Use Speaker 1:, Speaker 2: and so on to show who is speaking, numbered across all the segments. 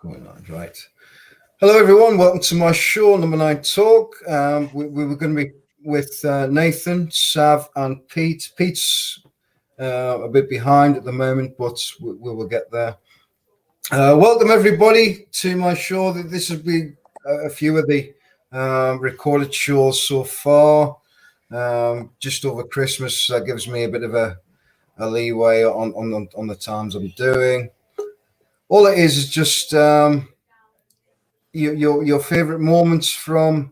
Speaker 1: Going on, right. Hello, everyone. Welcome to my show, Number 9 Talk. We were going to be with Nathan, Sav, and Pete. Pete's a bit behind at the moment, but we will get there. Welcome, everybody, to my show. This has been a few of the recorded shows so far. Just over Christmas, that gives me a bit of a leeway on the times I'm doing. All it is just your favorite moments from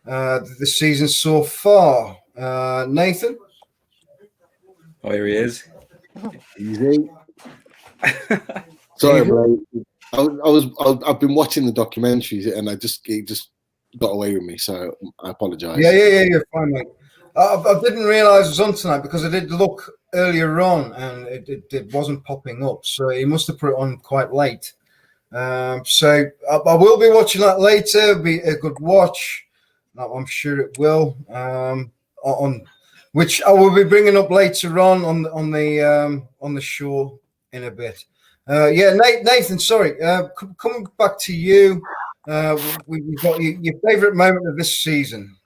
Speaker 1: the season so far. Nathan?
Speaker 2: Oh, here he is.
Speaker 3: Easy. Sorry, bro. I've been watching the documentaries and it just got away with me, so I apologise.
Speaker 1: Yeah, you're fine, mate. I didn't realise it was on tonight because I did look earlier on and it wasn't popping up, so he must have put it on quite late. So I will be watching that later. It'll be a good watch. I'm sure it will. On which I will be bringing up later on the show in a bit. Nathan. Sorry. Coming back to you. We've got your favourite moment of this season.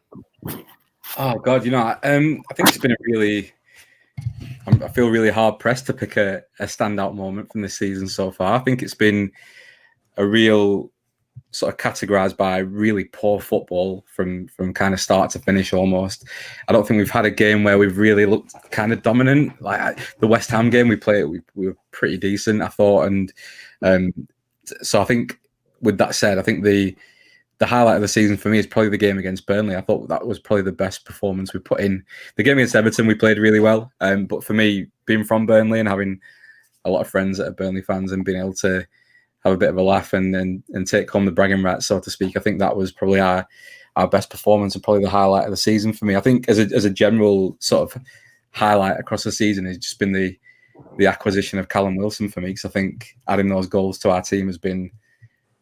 Speaker 2: Oh God, I think it's been I feel really hard pressed to pick a standout moment from this season so far. I think it's been a real sort of categorized by really poor football from kind of start to finish almost. I don't think we've had a game where we've really looked kind of dominant. Like the West Ham game we played, we were pretty decent, I thought. And so I think with that said, I think the highlight of the season for me is probably the game against Burnley. I thought that was probably the best performance we put in. The game against Everton, we played really well. But for me, being from Burnley and having a lot of friends that are Burnley fans and being able to have a bit of a laugh and take home the bragging rights, so to speak, I think that was probably our best performance and probably the highlight of the season for me. I think as a general sort of highlight across the season has just been the acquisition of Callum Wilson for me, because I think adding those goals to our team has been,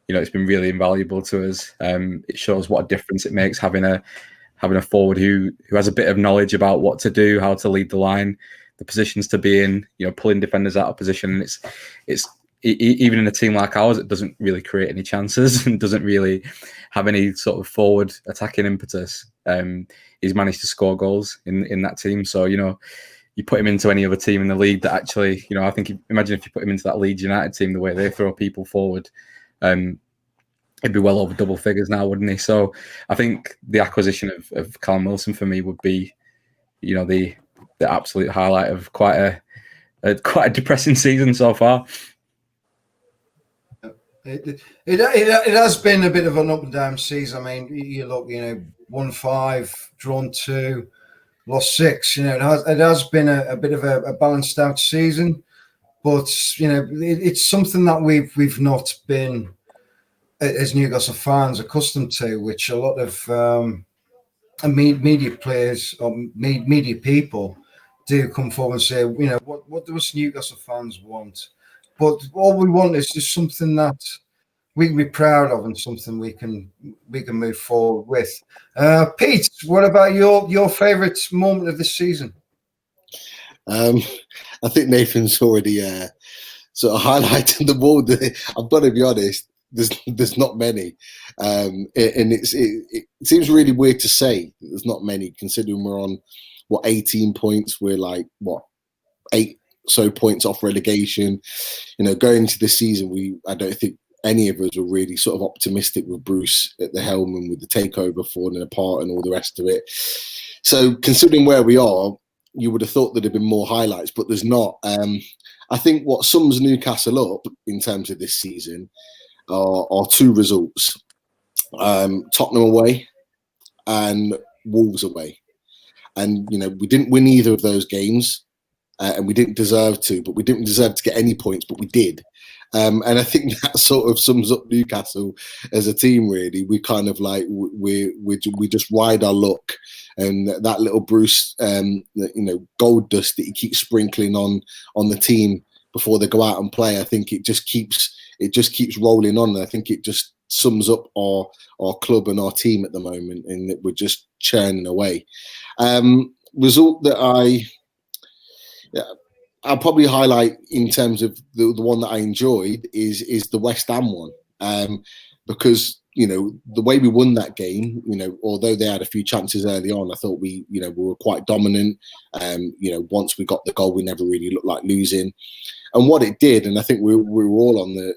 Speaker 2: it's been really invaluable to us. It shows what a difference it makes having a forward who has a bit of knowledge about what to do, how to lead the line, the positions to be in, pulling defenders out of position. And it's even in a team like ours, it doesn't really create any chances and doesn't really have any sort of forward attacking impetus. He's managed to score goals in that team. So, you put him into any other team in the league that actually, I think imagine if you put him into that Leeds United team, the way they throw people forward, he'd be well over double figures now, wouldn't he? So I think the acquisition of Callum Wilson for me would be, the absolute highlight of quite a depressing season so far.
Speaker 1: It has been a bit of an up and down season. I mean, you look, 1-5, drawn 2, lost 6. It has been a bit of a balanced out season, but it's something that we've not been, as Newcastle fans, accustomed to, which a lot of media players or media people do come forward and say, what do us Newcastle fans want? But all we want is just something that we can be proud of and something we can move forward with. Pete, what about your favourite moment of this season?
Speaker 3: I think Nathan's already sort of highlighted the wall. I've got to be honest. There's not many, and it seems really weird to say that there's not many, considering we're on 18 points. We're like 8 so points off relegation. Going into this season, I don't think any of us were really sort of optimistic with Bruce at the helm and with the takeover falling apart and all the rest of it. So considering where we are, you would have thought there'd have been more highlights, but there's not. I think what sums Newcastle up in terms of this season are 2 results: Tottenham away and Wolves away. And we didn't win either of those games. And we didn't deserve to, but we didn't deserve to get any points, but we did. And I think that sort of sums up Newcastle as a team, really. We kind of like, we just ride our luck. And that little Bruce, gold dust that he keeps sprinkling on the team before they go out and play, I think it just keeps rolling on. And I think it just sums up our club and our team at the moment, and that we're just churning away. Result that I'll probably highlight in terms of the one that I enjoyed is the West Ham one, because the way we won that game, although they had a few chances early on, I thought we were quite dominant. Once we got the goal, we never really looked like losing. And what it did, and I think we were all on the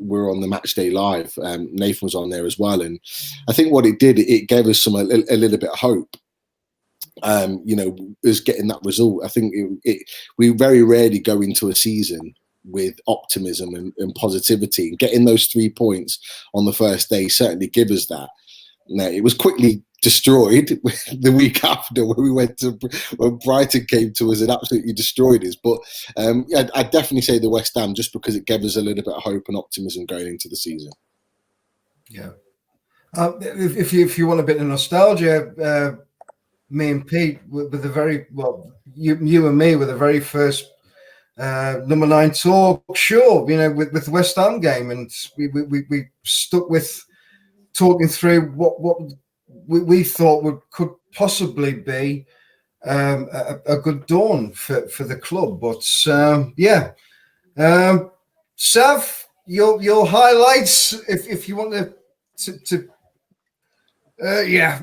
Speaker 3: we're on the match day live. Nathan was on there as well, and I think what it did, it gave us a little bit of hope. Us getting that result. I think we very rarely go into a season with optimism and positivity, and getting those 3 points on the first day certainly give us that. Now, it was quickly destroyed the week after when Brighton came to us and absolutely destroyed us. But I'd definitely say the West Ham, just because it gave us a little bit of hope and optimism going into the season.
Speaker 1: Yeah. If you want a bit of nostalgia, me and Pete were the very you and me were the very first number 9 talk show, with the West Ham game, and we stuck with talking through what we thought could possibly be a good dawn for the club. But Sav, your highlights, if you want to yeah.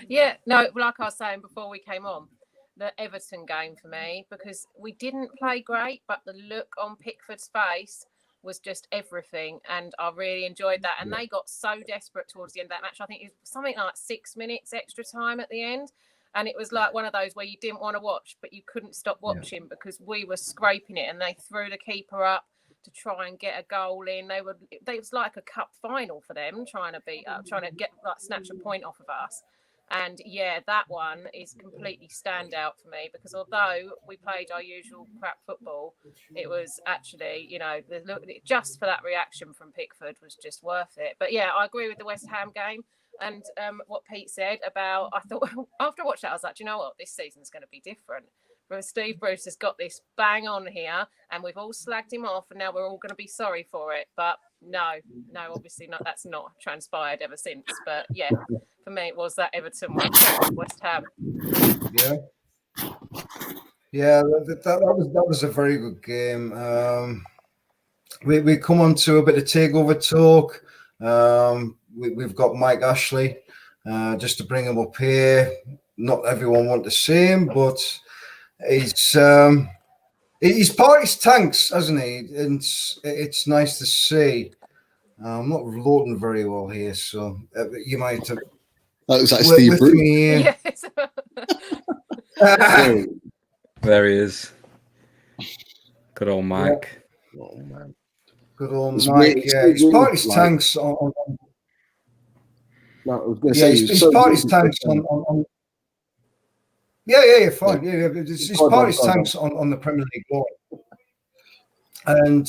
Speaker 4: Yeah, no, like I was saying before we came on, the Everton game for me, because we didn't play great, but the look on Pickford's face was just everything, and I really enjoyed that. And they got so desperate towards the end of that match. I think it was something like 6 minutes extra time at the end, and it was like one of those where you didn't want to watch, but you couldn't stop watching because we were scraping it, and they threw the keeper up to try and get a goal in. It was like a cup final for them, trying to get snatch a point off of us. And yeah, that one is completely standout for me, because although we played our usual crap football, it was actually, just for that reaction from Pickford was just worth it. But yeah, I agree with the West Ham game, and what Pete said about, I thought after I watched that, I was like, you know what, this season's going to be different. But Steve Bruce has got this bang on here, and we've all slagged him off, and now we're all going to be sorry for it. But no, obviously not. That's not transpired ever since. But yeah, for me, it was that Everton one, West Ham.
Speaker 1: Yeah, that was a very good game. We come on to a bit of takeover talk. We've got Mike Ashley, just to bring him up here. Not everyone want to see him, but he's part of his tanks, hasn't he? And it's nice to see. I'm not loading very well here, so you might have.
Speaker 3: That was like Steve Bruce.
Speaker 4: Yes.
Speaker 2: There he is. Good old Mike.
Speaker 3: Yeah. Oh man.
Speaker 1: Good old Mike. Yeah, he's part of his tanks on.
Speaker 3: No, I was going to say
Speaker 1: he's part of his tanks on. Yeah, fine. Yeah, he's part of his tanks on the Premier League law. And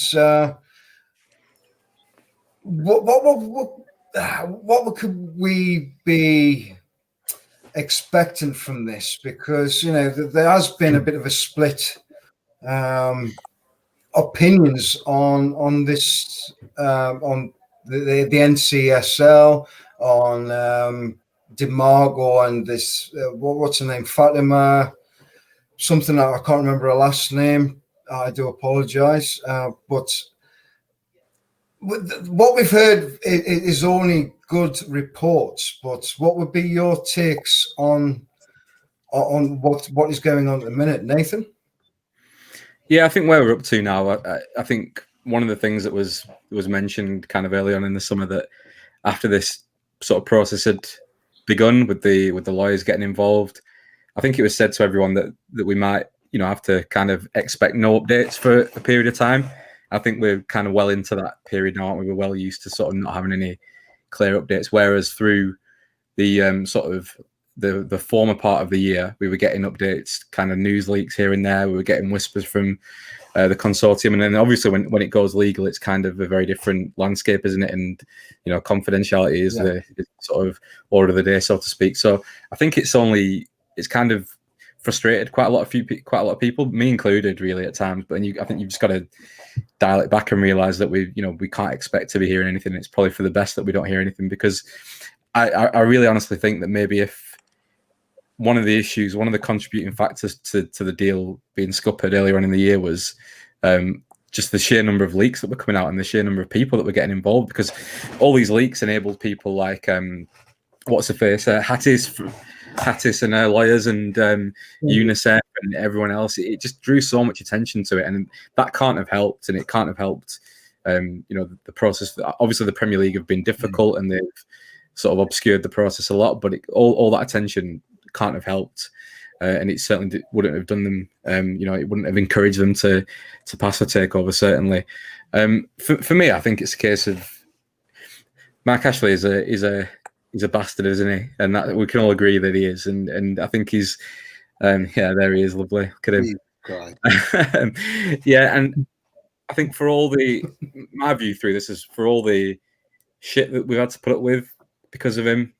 Speaker 1: what could we be expecting from this? Because there has been a bit of a split opinions on this, on the NCSL, on DeMargo and this what's her name, Fatima, something that I can't remember her last name. I do apologize, but what we've heard is only good reports. But what would be your takes on what is going on at the minute, Nathan?
Speaker 2: Yeah, I think where we're up to now, I think one of the things that was mentioned kind of early on in the summer, that after this sort of process had begun with the lawyers getting involved, I think it was said to everyone that we might have to kind of expect no updates for a period of time. I think we're kind of well into that period now, aren't we? We're well used to sort of not having any clear updates, whereas through the sort of the former part of the year, we were getting updates, kind of news leaks here and there. We were getting whispers from the consortium, and then obviously when it goes legal, it's kind of a very different landscape, isn't it? And confidentiality is the sort of order of the day, so to speak. So I think it's kind of frustrated quite a lot of people, me included, really, at times. But I think you've just got to dial it back and realize that we can't expect to be hearing anything. It's probably for the best that we don't hear anything, because I really honestly think that maybe if one of the issues, one of the contributing factors to the deal being scuppered earlier on in the year was just the sheer number of leaks that were coming out and the sheer number of people that were getting involved, because all these leaks enabled people like what's the face, Hattis and lawyers and UNICEF and everyone else. It just drew so much attention to it, and that can't have helped, and it can't have helped the process. Obviously the Premier League have been difficult and they've sort of obscured the process a lot, but all that attention can't have helped, and it certainly wouldn't have done them. It wouldn't have encouraged them to pass a takeover. Certainly, for me, I think it's a case of Mark Ashley is a bastard, isn't he? And that we can all agree that he is. And I think he's there he is, lovely. Look at him. Yeah, and I think for all my view through this is for all the shit that we've had to put up with because of him.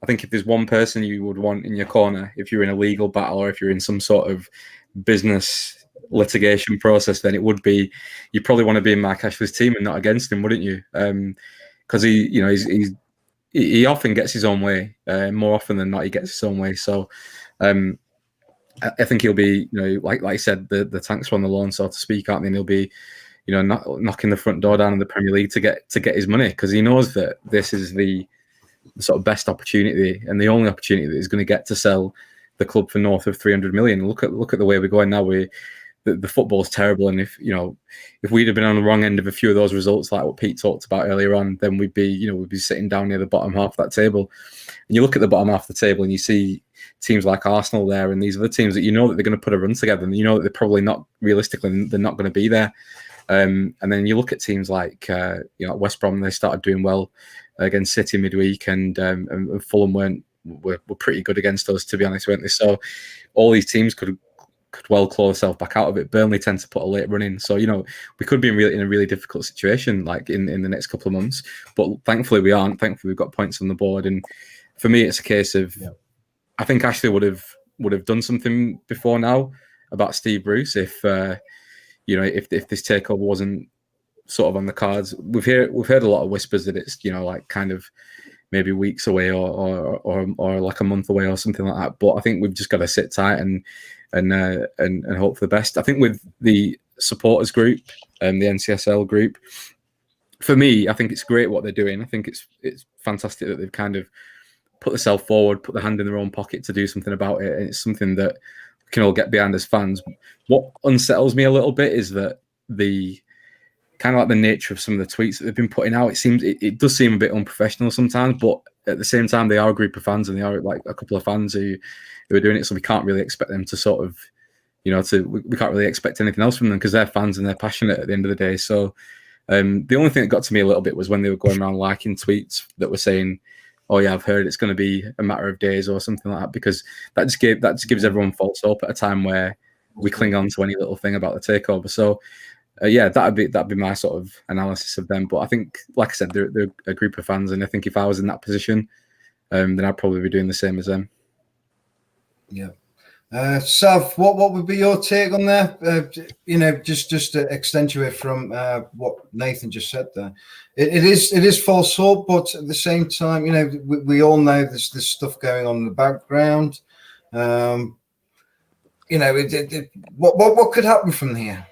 Speaker 2: I think if there's one person you would want in your corner, if you're in a legal battle or if you're in some sort of business litigation process, then it would be, you probably want to be in Mark Ashley's team and not against him, wouldn't you? Because he often gets his own way. More often than not, he gets his own way. So I think he'll be, like I said, the tanks are on the lawn, so to speak, aren't they? And he'll be, knocking the front door down in the Premier League to get his money, because he knows that this is the sort of best opportunity and the only opportunity that he's going to get to sell the club for north of 300 million. Look at the way we're going now. The football's terrible, and if we'd have been on the wrong end of a few of those results, like what Pete talked about earlier on, then we'd be sitting down near the bottom half of that table. And you look at the bottom half of the table and you see teams like Arsenal there, and these other teams that that they're going to put a run together, and that they're probably not, realistically, they're not going to be there. And then you look at teams like West Brom. They started doing well against City midweek, and Fulham were pretty good against us, to be honest, weren't they? So all these teams could well claw themselves back out of it. Burnley tend to put a late run in, so we could be in a really difficult situation, like in the next couple of months. But thankfully we aren't. Thankfully we've got points on the board, and for me it's a case of I think Ashley would have done something before now about Steve Bruce if if this takeover wasn't sort of on the cards. We've heard a lot of whispers that it's like kind of maybe weeks away or like a month away or something like that. But I think we've just got to sit tight and hope for the best. I think with the supporters group and the NCSL group, for me, I think it's great what they're doing. I think it's fantastic that they've kind of put themselves forward, put their hand in their own pocket to do something about it. And it's something that we can all get behind as fans. What unsettles me a little bit is that the kind of like the nature of some of the tweets that they've been putting out. It does seem a bit unprofessional sometimes, but at the same time, they are a group of fans, and they are like a couple of fans who are doing it. So we can't really expect them to sort of, we can't really expect anything else from them because they're fans and they're passionate at the end of the day. So the only thing that got to me a little bit was when they were going around liking tweets that were saying, "Oh yeah, I've heard it's going to be a matter of days" or something like that, because that just gives everyone false hope at a time where we cling on to any little thing about the takeover. So that'd be my sort of analysis of them. But I think, like I said, they're a group of fans, and I think if I was in that position, then I'd probably be doing the same as them. Yeah.
Speaker 1: Sav, what would be your take on there? Just to accentuate from what Nathan just said there, it is false hope, but at the same time, we all know there's stuff going on in the background. What could happen from here?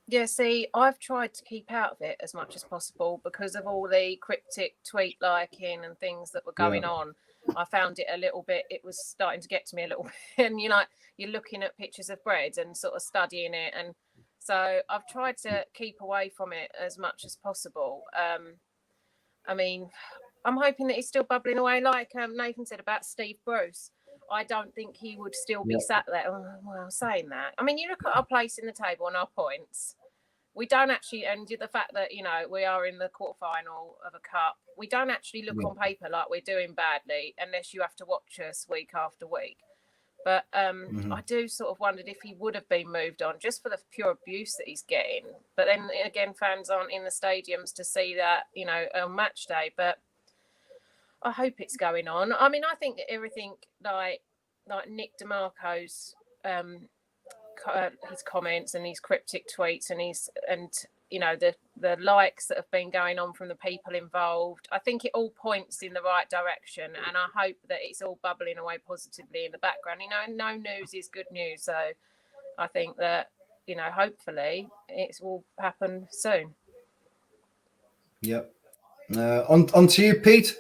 Speaker 4: Yeah, see, I've tried to keep out of it as much as possible because of all the cryptic tweet liking and things that were going on. I found it a little bit, it was starting to get to me a little bit. And you're looking at pictures of bread and sort of studying it. And so I've tried to keep away from it as much as possible. I mean, I'm hoping that he's still bubbling away, like Nathan said about Steve Bruce. I don't think he would still be sat there. Well, saying that, I mean, you look at our place in the table and our points. We don't actually, and the fact that we are in the quarterfinal of a cup, we don't actually look on paper like we're doing badly, unless you have to watch us week after week. But I do sort of wondered if he would have been moved on just for the pure abuse that he's getting. But then again, fans aren't in the stadiums to see that, on match day. But I hope it's going on. I mean, I think that everything like Nick DeMarco's his comments and his cryptic tweets and the the likes that have been going on from the people involved. I think it all points in the right direction, and I hope that it's all bubbling away positively in the background. You know, no news is good news, so I think that, you know, hopefully it will happen soon.
Speaker 1: Yep. On to you, Pete.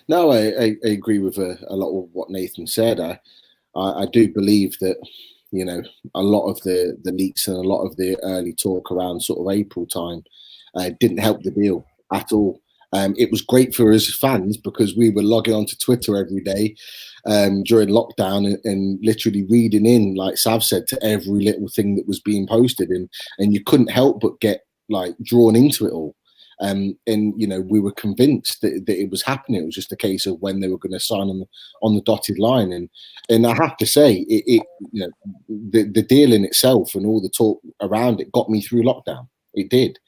Speaker 3: No, I agree with a lot of what Nathan said. I do believe that, you know, a lot of the leaks and a lot of the early talk around sort of April time didn't help the deal at all. It was great for us fans because we were logging onto Twitter every day during lockdown and literally reading in, like Sav said, to every little thing that was being posted, and you couldn't help but get like drawn into it all. And you know, we were convinced that it was happening. It was just a case of when they were going to sign on the dotted line. And I have to say, it you know, the deal in itself and all the talk around it got me through lockdown. It did,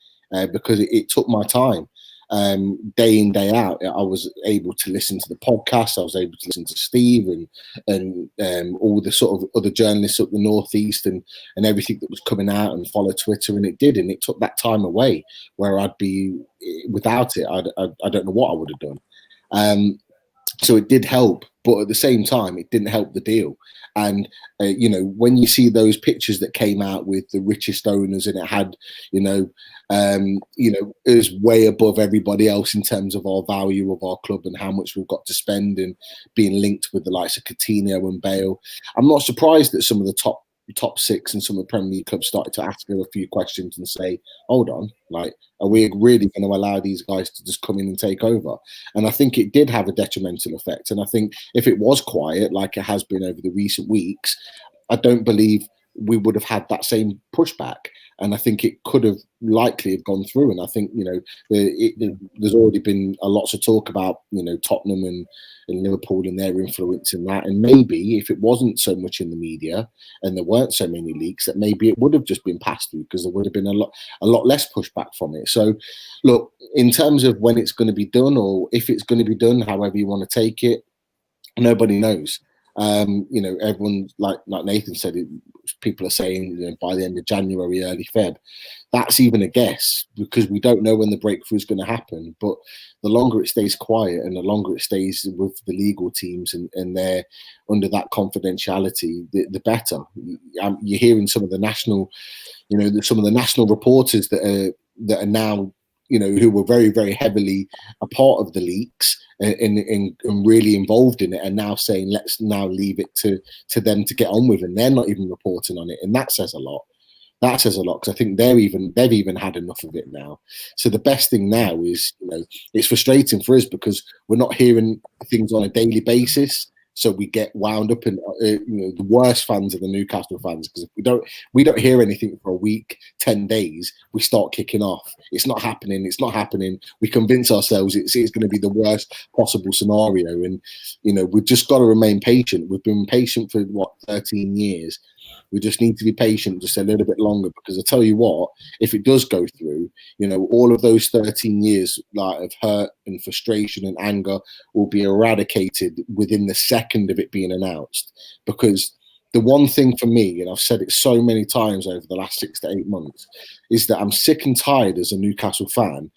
Speaker 3: because it took my time. Day in, day out, I was able to listen to the podcast. I was able to listen to Steve and all the sort of other journalists up the Northeast and everything that was coming out, and follow Twitter. And it did, and it took that time away where I'd be without it. I don't know what I would have done. So it did help, but at the same time, it didn't help the deal. And you know, when you see those pictures that came out with the richest owners, and it had, it was way above everybody else in terms of our value of our club and how much we've got to spend, and being linked with the likes of Coutinho and Bale. I'm not surprised that some of the top six and some of the Premier League clubs started to ask her a few questions and say, hold on, like, are we really going to allow these guys to just come in and take over? And I think it did have a detrimental effect. And I think if it was quiet, like it has been over the recent weeks, I don't believe we would have had that same pushback. And I think it could have likely have gone through. And I think, you know, there's already been lots of talk about, you know, Tottenham and Liverpool and their influence in that. And maybe if it wasn't so much in the media and there weren't so many leaks, that maybe it would have just been passed through, because there would have been a lot less pushback from it. So, look, in terms of when it's going to be done, or if it's going to be done, however you want to take it, nobody knows. You know, everyone, like Nathan said, people are saying, you know, by the end of January, early Feb. That's even a guess, because we don't know when the breakthrough is going to happen. But the longer it stays quiet and the longer it stays with the legal teams and they're under that confidentiality, the better. You're hearing some of the national, you know, some of the national reporters that are now, you know, who were very, very heavily a part of the leaks and really involved in it, and now saying, let's now leave it to them to get on with, and they're not even reporting on it. And that says a lot. That says a lot, because I think they've even had enough of it now. So the best thing now is, you know, it's frustrating for us because we're not hearing things on a daily basis. So we get wound up in, you know, the worst fans are the Newcastle fans, because if we don't hear anything for a week, 10 days, we start kicking off. It's not happening. It's not happening. We convince ourselves it's going to be the worst possible scenario. And, you know, we've just got to remain patient. We've been patient for 13 years. We just need to be patient just a little bit longer, because I tell you what, if it does go through, you know, all of those 13 years like of hurt and frustration and anger will be eradicated within the second of it being announced. Because the one thing for me, and I've said it so many times over the last 6 to 8 months, is that I'm sick and tired as a Newcastle fan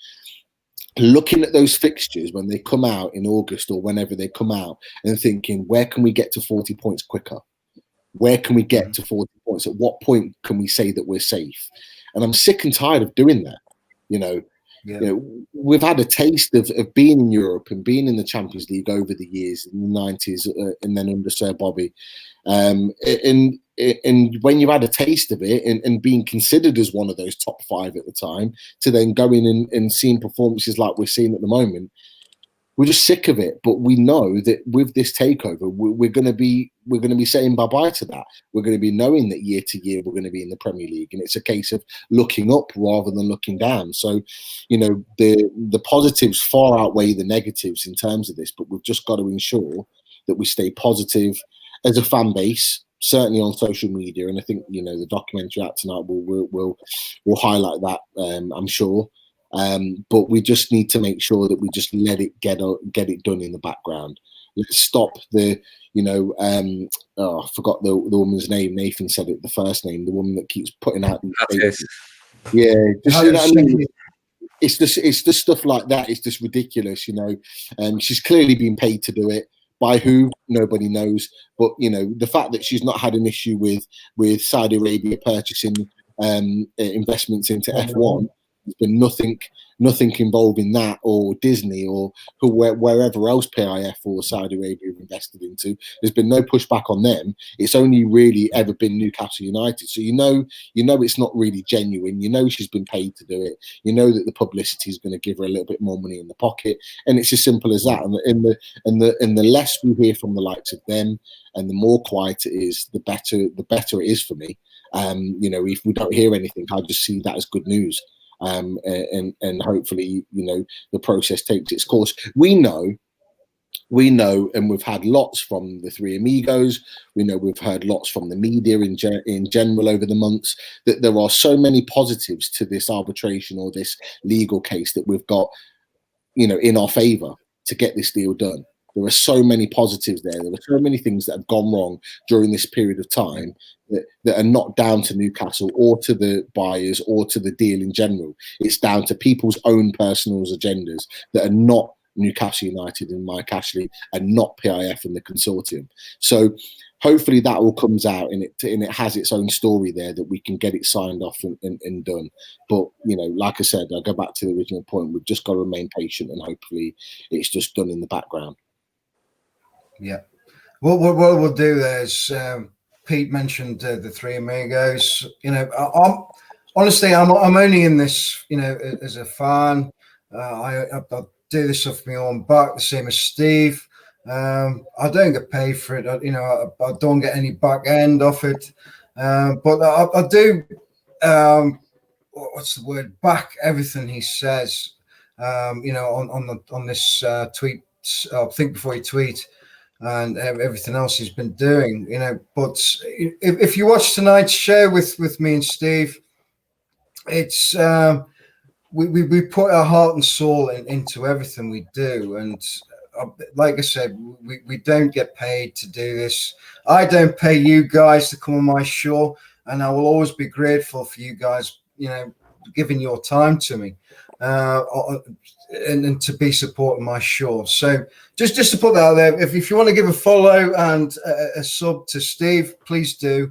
Speaker 3: looking at those fixtures when they come out in August or whenever they come out and thinking, where can we get to 40 points quicker? Where can we get to 40 points? At what point can we say that we're safe? And I'm sick and tired of doing that. You know,
Speaker 1: Yeah.
Speaker 3: you know, we've had a taste of being in Europe and being in the Champions League over the years, in the 90s, and then under Sir Bobby. And when you had a taste of it and being considered as one of those top 5 at the time, to then going and seeing performances like we're seeing at the moment, we're just sick of it. But we know that with this takeover, we're going to be saying bye-bye to that. We're going to be knowing that year to year we're going to be in the Premier League, and it's a case of looking up rather than looking down. So, you know, the positives far outweigh the negatives in terms of this, but we've just got to ensure that we stay positive as a fan base, certainly on social media. And I think, you know, the documentary out tonight will highlight that, I'm sure. But we just need to make sure that we just let it get it done in the background. Let's stop the, you know, I forgot the woman's name. Nathan said it, the first name, the woman that keeps putting out these statements. Yeah, just
Speaker 1: How
Speaker 3: you
Speaker 1: do
Speaker 3: know
Speaker 1: you
Speaker 3: what I mean.
Speaker 1: think
Speaker 3: It's just stuff like that. It's just ridiculous, you know. She's clearly been paid to do it. By who? Nobody knows. But you know, the fact that she's not had an issue with Saudi Arabia purchasing investments into F1, there's been nothing involving that, or Disney, or wherever else PIF or Saudi Arabia have invested into. There's been no pushback on them. It's only really ever been Newcastle United. So you know it's not really genuine. You know she's been paid to do it. You know that the publicity is going to give her a little bit more money in the pocket, and it's as simple as that. And the less we hear from the likes of them, and the more quiet it is, the better it is for me. You know, if we don't hear anything, I just see that as good news. And hopefully, you know, the process takes its course. We know, and we've had lots from the Three Amigos. We know we've heard lots from the media in general over the months, that there are so many positives to this arbitration or this legal case that we've got, you know, in our favour to get this deal done. There are so many positives there. There are so many things that have gone wrong during this period of time that are not down to Newcastle or to the buyers or to the deal in general. It's down to people's own personal agendas that are not Newcastle United and Mike Ashley, and not PIF and the consortium. So hopefully that all comes out, and it has its own story there, that we can get it signed off and done. But you know, like I said, I'll go back to the original point. We've just got to remain patient, and hopefully it's just done in the background.
Speaker 1: Yeah. What we'll do there is, Pete mentioned the Three Amigos. You know, I'm honestly, I'm only in this, you know, as a fan. I do this off my own back, the same as Steve. I don't get paid for it. I don't get any back end off it. But I do. What's the word? Back everything he says. You know, on this tweet. Think before you tweet. And everything else he's been doing, you know. But if you watch tonight's show with me and Steve, it's we put our heart and soul into everything we do. And like I said, we don't get paid to do this. I don't pay you guys to come on my show, and I will always be grateful for you guys, you know, giving your time to me. And to be supporting my show. So just to put that out there, if you want to give a follow and a sub to Steve, please do.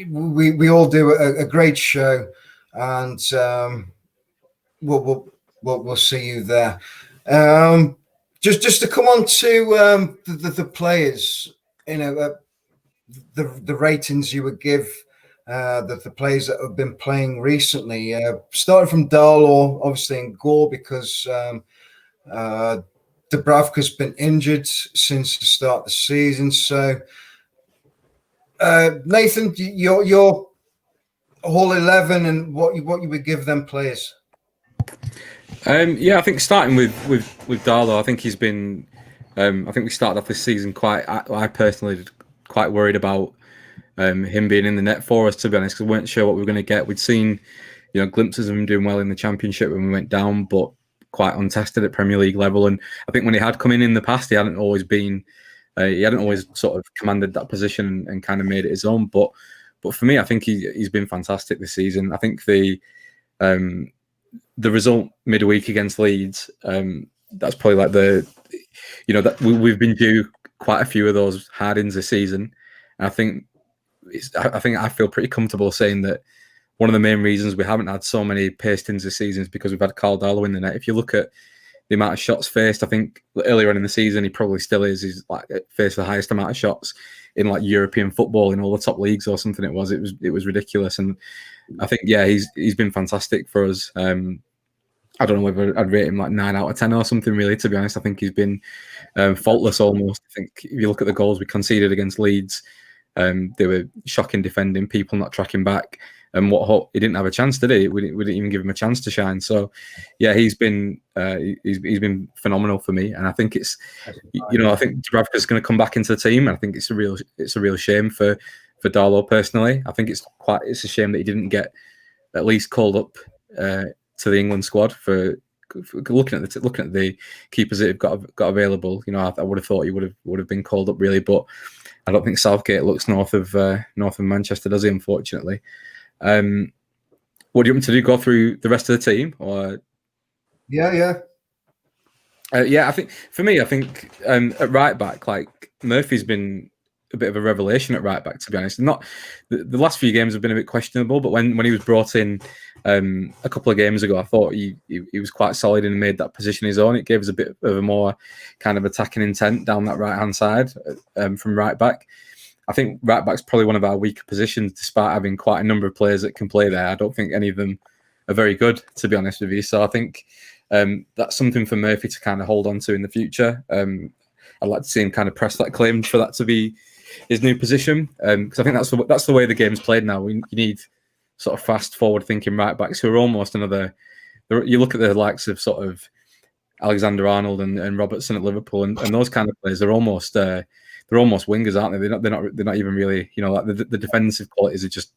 Speaker 1: We all do a great show, and we'll see you there. Just to come on to the players, you know, the ratings you would give the players that have been playing recently. Starting from Darlow, obviously in goal, because Dubravka's been injured since the start of the season. So, Nathan, your whole 11 and what you would give them players.
Speaker 2: Yeah, I think starting with Darlow, I think he's been. I think we started off this season I personally quite worried about him being in the net for us, to be honest, because we weren't sure what we were going to get. We'd seen, you know, glimpses of him doing well in the Championship when we went down, but quite untested at Premier League level. And I think when he had come in the past, he hadn't always sort of commanded that position and kind of made it his own. But for me, I think he's been fantastic this season. I think the result midweek against Leeds, that's probably like that we've been due quite a few of those hard-ins this season. And I think I feel pretty comfortable saying that one of the main reasons we haven't had so many paste-ins this season is because we've had Carl Darlow in the net. If you look at the amount of shots faced, I think earlier on in the season, he probably still is. He's like faced the highest amount of shots in like European football in all the top leagues or something. It was ridiculous. And I think, yeah, he's been fantastic for us. I don't know whether I'd rate him like 9 out of 10 or something, really, to be honest. I think he's been faultless almost. I think if you look at the goals we conceded against Leeds, they were shocking defending, people not tracking back. And he didn't have a chance, did he? We didn't even give him a chance to shine. So, yeah, he's been phenomenal for me. And I think it's, you know, I think Dubravka's going to come back into the team. I think it's a real shame for Darlow personally. I think it's a shame that he didn't get at least called up to the England squad for looking at the keepers that have got available. You know, I would have thought he would have been called up really, but I don't think Southgate looks north of Manchester, does he? Unfortunately. What do you want me to do? Go through the rest of the team, or
Speaker 1: Yeah.
Speaker 2: I think for me, at right back, like Murphy's been a bit of a revelation at right back. To be honest, not the last few games have been a bit questionable, but when he was brought in a couple of games ago, I thought he was quite solid and made that position his own. It gave us a bit of a more kind of attacking intent down that right hand side from right back. I think right back's probably one of our weaker positions, despite having quite a number of players that can play there. I don't think any of them are very good, to be honest with you. So I think that's something for Murphy to kind of hold on to in the future. I'd like to see him kind of press that claim for that to be his new position, because I think that's the way the game's played now. You need sort of fast, forward-thinking right backs who are almost another. You look at the likes of sort of Alexander-Arnold and Robertson at Liverpool, and those kind of players. They're almost wingers, aren't they? They're not even really, like the defensive qualities are just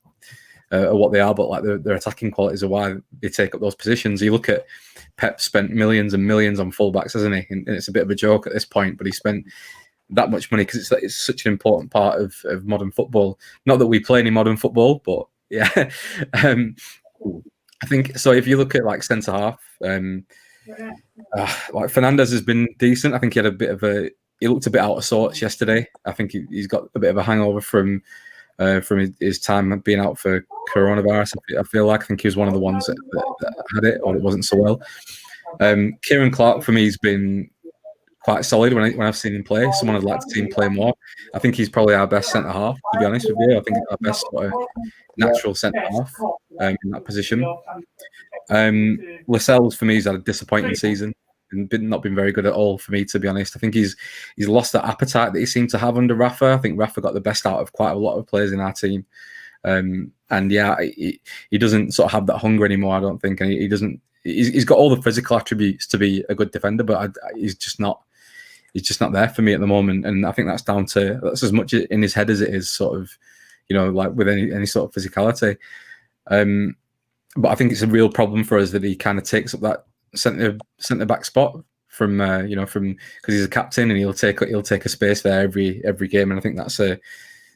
Speaker 2: what they are, but like their attacking qualities are why they take up those positions. You look at Pep spent millions and millions on fullbacks, hasn't he? And it's a bit of a joke at this point, but he spent that much money because it's such an important part of modern football. Not that we play any modern football, but yeah. I think so. If you look at like centre half, like Fernandez has been decent. I think he looked a bit out of sorts yesterday. I think he's got a bit of a hangover from his time being out for coronavirus. I feel like I think he was one of the ones that had it, or it wasn't so well. Kieran Clark for me has been quite solid when I've seen him play. Someone I'd like to see him play more. I think he's probably our best centre half, to be honest with you. I think our best sort of natural centre half in that position. Lascelles for me has had a disappointing season and not been very good at all for me, to be honest. I think he's lost that appetite that he seemed to have under Rafa. I think Rafa got the best out of quite a lot of players in our team. And yeah, he doesn't sort of have that hunger anymore, I don't think. And he doesn't. He's got all the physical attributes to be a good defender, but he's just not there for me at the moment. And I think that's as much in his head as it is sort of, like with any sort of physicality. But I think it's a real problem for us that he kind of takes up that centre back spot from because he's a captain and he'll take a space there every game. And I think that's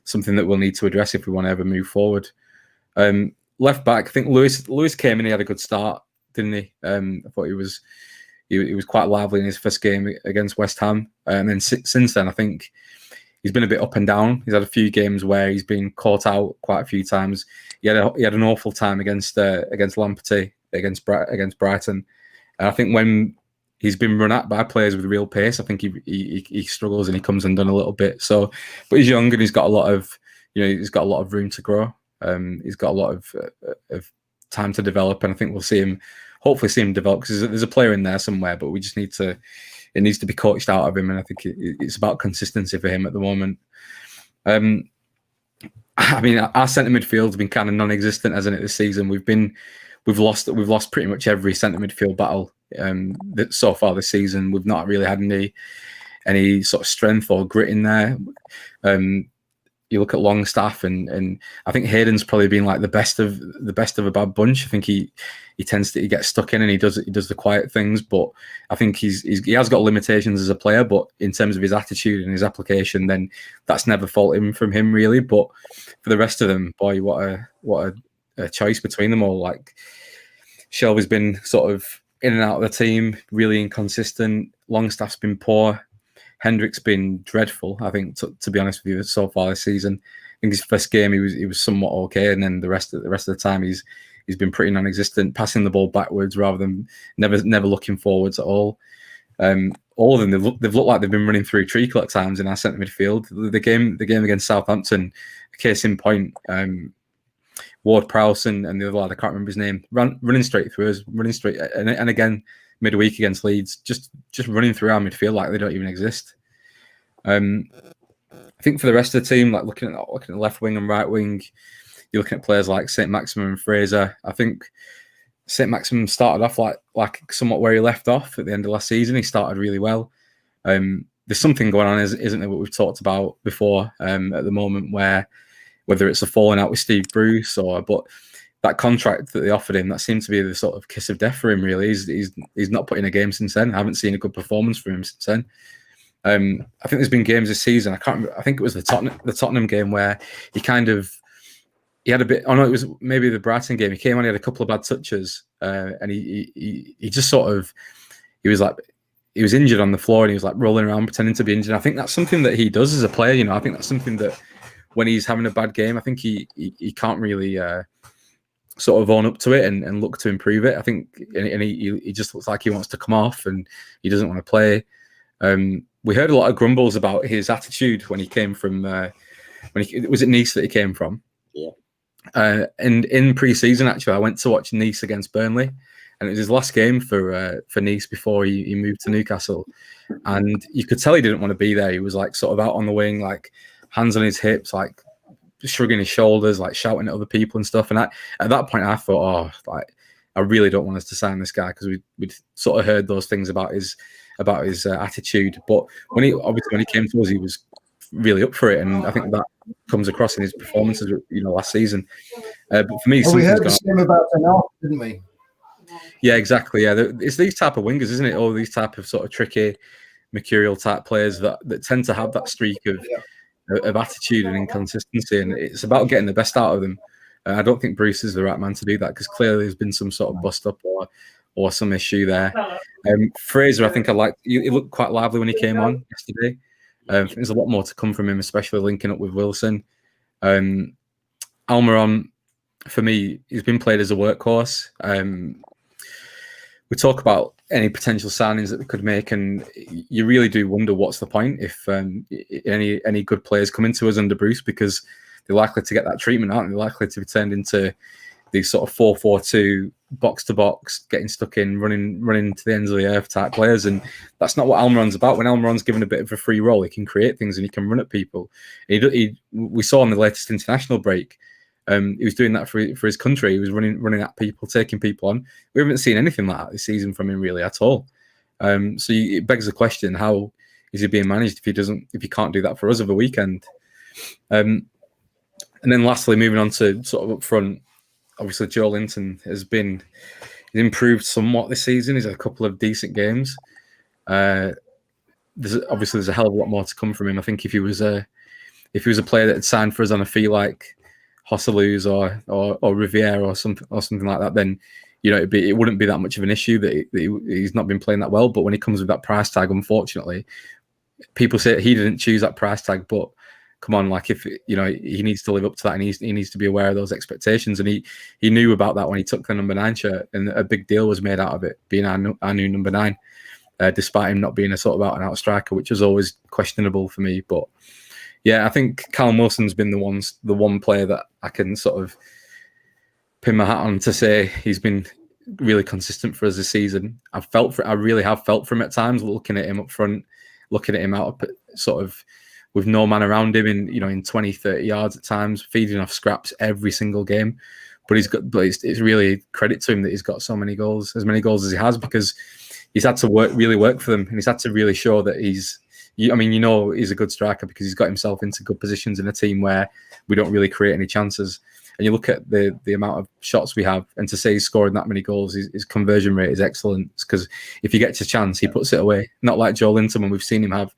Speaker 2: something that we'll need to address if we want to ever move forward. Left back, I think Lewis came in. He had a good start, didn't he? I thought he was quite lively in his first game against West Ham, and then since then I think he's been a bit up and down. He's had a few games where he's been caught out quite a few times. He had an awful time against Lamperty against Brighton, and I think when he's been run at by players with real pace, I think he struggles and he comes undone a little bit. So, but he's young and he's got a lot of room to grow. He's got a lot of time to develop, and I think we'll hopefully see him develop, because there's a player in there somewhere, but we just it needs to be coached out of him, and I think it's about consistency for him at the moment. I mean, our centre midfield has been kind of non-existent, hasn't it, this season? We've lost pretty much every centre midfield battle so far this season. We've not really had any sort of strength or grit in there. You look at Longstaff, and I think Hayden's probably been like the best of a bad bunch. I think he gets stuck in and he does the quiet things, but I think he has got limitations as a player. But in terms of his attitude and his application, then that's never faulted from him really. But for the rest of them, boy, what a choice between them all. Like Shelby's been sort of in and out of the team, really inconsistent. Longstaff's been poor. Hendrick's been dreadful, I think, to be honest with you, so far this season. I think his first game he was somewhat okay, and then the rest of the time he's been pretty non-existent, passing the ball backwards rather than never looking forwards at all. All of them, they've looked like they've been running through treacle at times in our centre midfield. The game against Southampton, case in point, Ward Prowse and the other lad, I can't remember his name, running straight through us, and again midweek against Leeds, just running through our midfield like they don't even exist. I think for the rest of the team, like looking at the left wing and right wing, you're looking at players like St. Maximin and Fraser. I think St. Maximin started off like somewhat where he left off at the end of last season. He started really well. There's something going on, isn't there, what we've talked about before at the moment, where whether it's a falling out with Steve Bruce but that contract that they offered him, that seemed to be the sort of kiss of death for him, really. He's not put in a game since then. I haven't seen a good performance from him since then. I think there's been games this season. I can't remember, I think it was the Tottenham game where he had a bit. Oh no, it was maybe the Brighton game. He came on, he had a couple of bad touches, and he just sort of he was injured on the floor and he was like rolling around pretending to be injured. I think that's something that he does as a player. You know, I think that's something that when he's having a bad game, I think he can't really sort of own up to it and look to improve it. I think, and he just looks like he wants to come off and he doesn't want to play. We heard a lot of grumbles about his attitude when he came from was it Nice that he came from?
Speaker 3: Yeah.
Speaker 2: And in pre-season, actually, I went to watch Nice against Burnley, and it was his last game for Nice before he moved to Newcastle. And you could tell he didn't want to be there. He was like sort of out on the wing, like hands on his hips, like shrugging his shoulders, like shouting at other people and stuff. And at that point, I thought, I really don't want us to sign this guy, because we'd sort of heard those things about his attitude. But when he came to us, he was really up for it, and I think that comes across in his performances, last season. But for me,
Speaker 1: we heard the same about Enoch, didn't we?
Speaker 2: Yeah, exactly. Yeah, it's these type of wingers, isn't it? All these type of sort of tricky, mercurial type players that tend to have that streak of attitude and inconsistency, and it's about getting the best out of them. I don't think Bruce is the right man to do that, because clearly there's been some sort of bust up or some issue there. Fraser, I think he looked quite lively when he came on yesterday. There's a lot more to come from him, especially linking up with Wilson. Almiron, for me, he's been played as a workhorse. We talk about any potential signings that they could make, and you really do wonder what's the point if any good players come into us under Bruce, because they're likely to get that treatment, aren't they? They're likely to be turned into these sort of 4-4-2 box to box, getting stuck in, running to the ends of the earth type players, and that's not what Almiron's about. When Almiron's given a bit of a free role, he can create things and he can run at people. We saw on the latest international break, he was doing that for his country. He was running at people, taking people on. We haven't seen anything like that this season from him really at all. So it begs the question: how is he being managed if he can't do that for us over the weekend? And then lastly, moving on to sort of up front, obviously Joe Linton has improved somewhat this season. He's had a couple of decent games. There's a hell of a lot more to come from him. I think if he was a player that had signed for us on a fee like Hossalu's or Riviere or something like that, then it wouldn't be that much of an issue that he's not been playing that well. But when he comes with that price tag, unfortunately, people say he didn't choose that price tag, but come on, like if he needs to live up to that, and he needs to be aware of those expectations, and he knew about that when he took the number 9 shirt, and a big deal was made out of it being our new number 9, despite him not being a sort of out and out striker, which was always questionable for me. But yeah, I think Callum Wilson's been the one player that I can sort of pin my hat on to say he's been really consistent for us this season. I really have felt for him at times, looking at him up front, looking at him out sort of with no man around him in 20, 30 yards at times, feeding off scraps every single game. But it's really credit to him that he's got so many goals, as many goals as he has, because he's had to work for them, and he's had to really show that he's a good striker, because he's got himself into good positions in a team where we don't really create any chances. And you look at the amount of shots we have, and to say he's scoring that many goals, his conversion rate is excellent, because if he gets a chance, he puts it away. Not like Joe Linton, when we've seen him have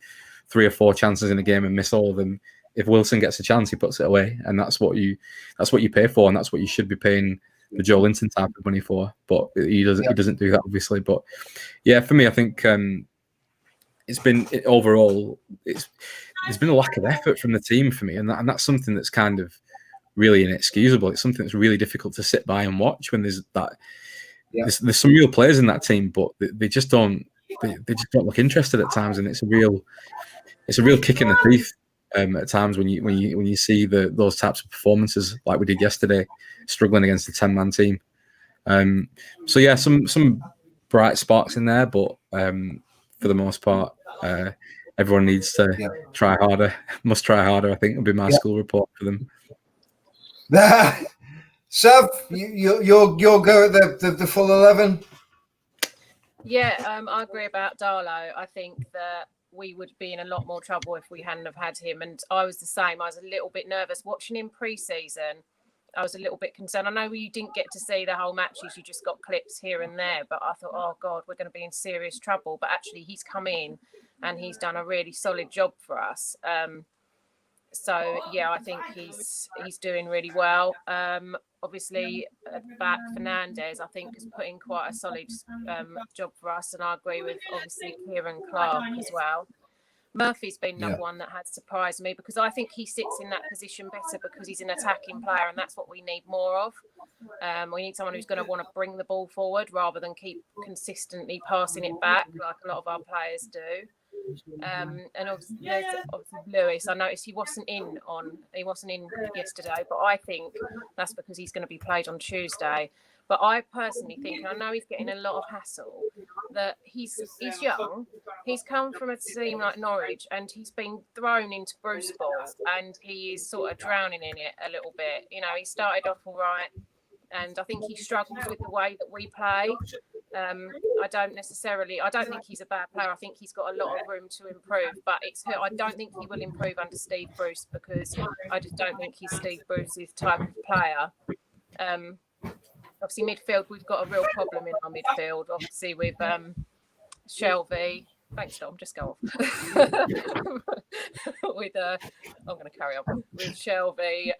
Speaker 2: 3 or 4 chances in a game and miss all of them. If Wilson gets a chance, he puts it away, and that's what you pay for, and that's what you should be paying the Joe Linton type of money for. But he doesn't do that, obviously. But yeah, for me, I think it's been overall there's been a lack of effort from the team for me, and that's something that's kind of really inexcusable. It's something that's really difficult to sit by and watch when there's that. Yeah. There's some real players in that team, but they just don't. They just don't look interested at times, and it's a real kick in the teeth at times when you see those types of performances like we did yesterday, struggling against a 10-man team. So yeah, some bright sparks in there, but for the most part, everyone needs to try harder. Must try harder, I think, would be my school report for them.
Speaker 1: Sav, you'll go at the full 11.
Speaker 4: Yeah, I agree about Darlow. I think that we would be in a lot more trouble if we hadn't have had him. And I was the same. I was a little bit nervous watching him pre-season. I was a little bit concerned. I know you didn't get to see the whole matches. You just got clips here and there. But I thought, oh, God, we're going to be in serious trouble. But actually, he's come in and he's done a really solid job for us. So yeah, I think he's doing really well. Obviously, back Fernandez, I think, has put in quite a solid job for us, and I agree with obviously Kieran Clark as well. Murphy's been another one that has surprised me, because I think he sits in that position better because he's an attacking player, and that's what we need more of. We need someone who's going to want to bring the ball forward rather than keep consistently passing it back like a lot of our players do. And obviously, there's Lewis. I noticed he wasn't in yesterday, but I think that's because he's going to be played on Tuesday. But I personally think, and I know he's getting a lot of hassle, that he's young. He's come from a team like Norwich, and he's been thrown into Bruce Ball, and he is sort of drowning in it a little bit. You know, he started off all right, and I think he struggles with the way that we play. I don't think he's a bad player. I think he's got a lot of room to improve, but I don't think he will improve under Steve Bruce, because I just don't think he's Steve Bruce's type of player. Obviously, midfield, we've got a real problem in our midfield. Obviously, with Shelby. Thanks, Dom. Just go off. I'm going to carry on with Shelby.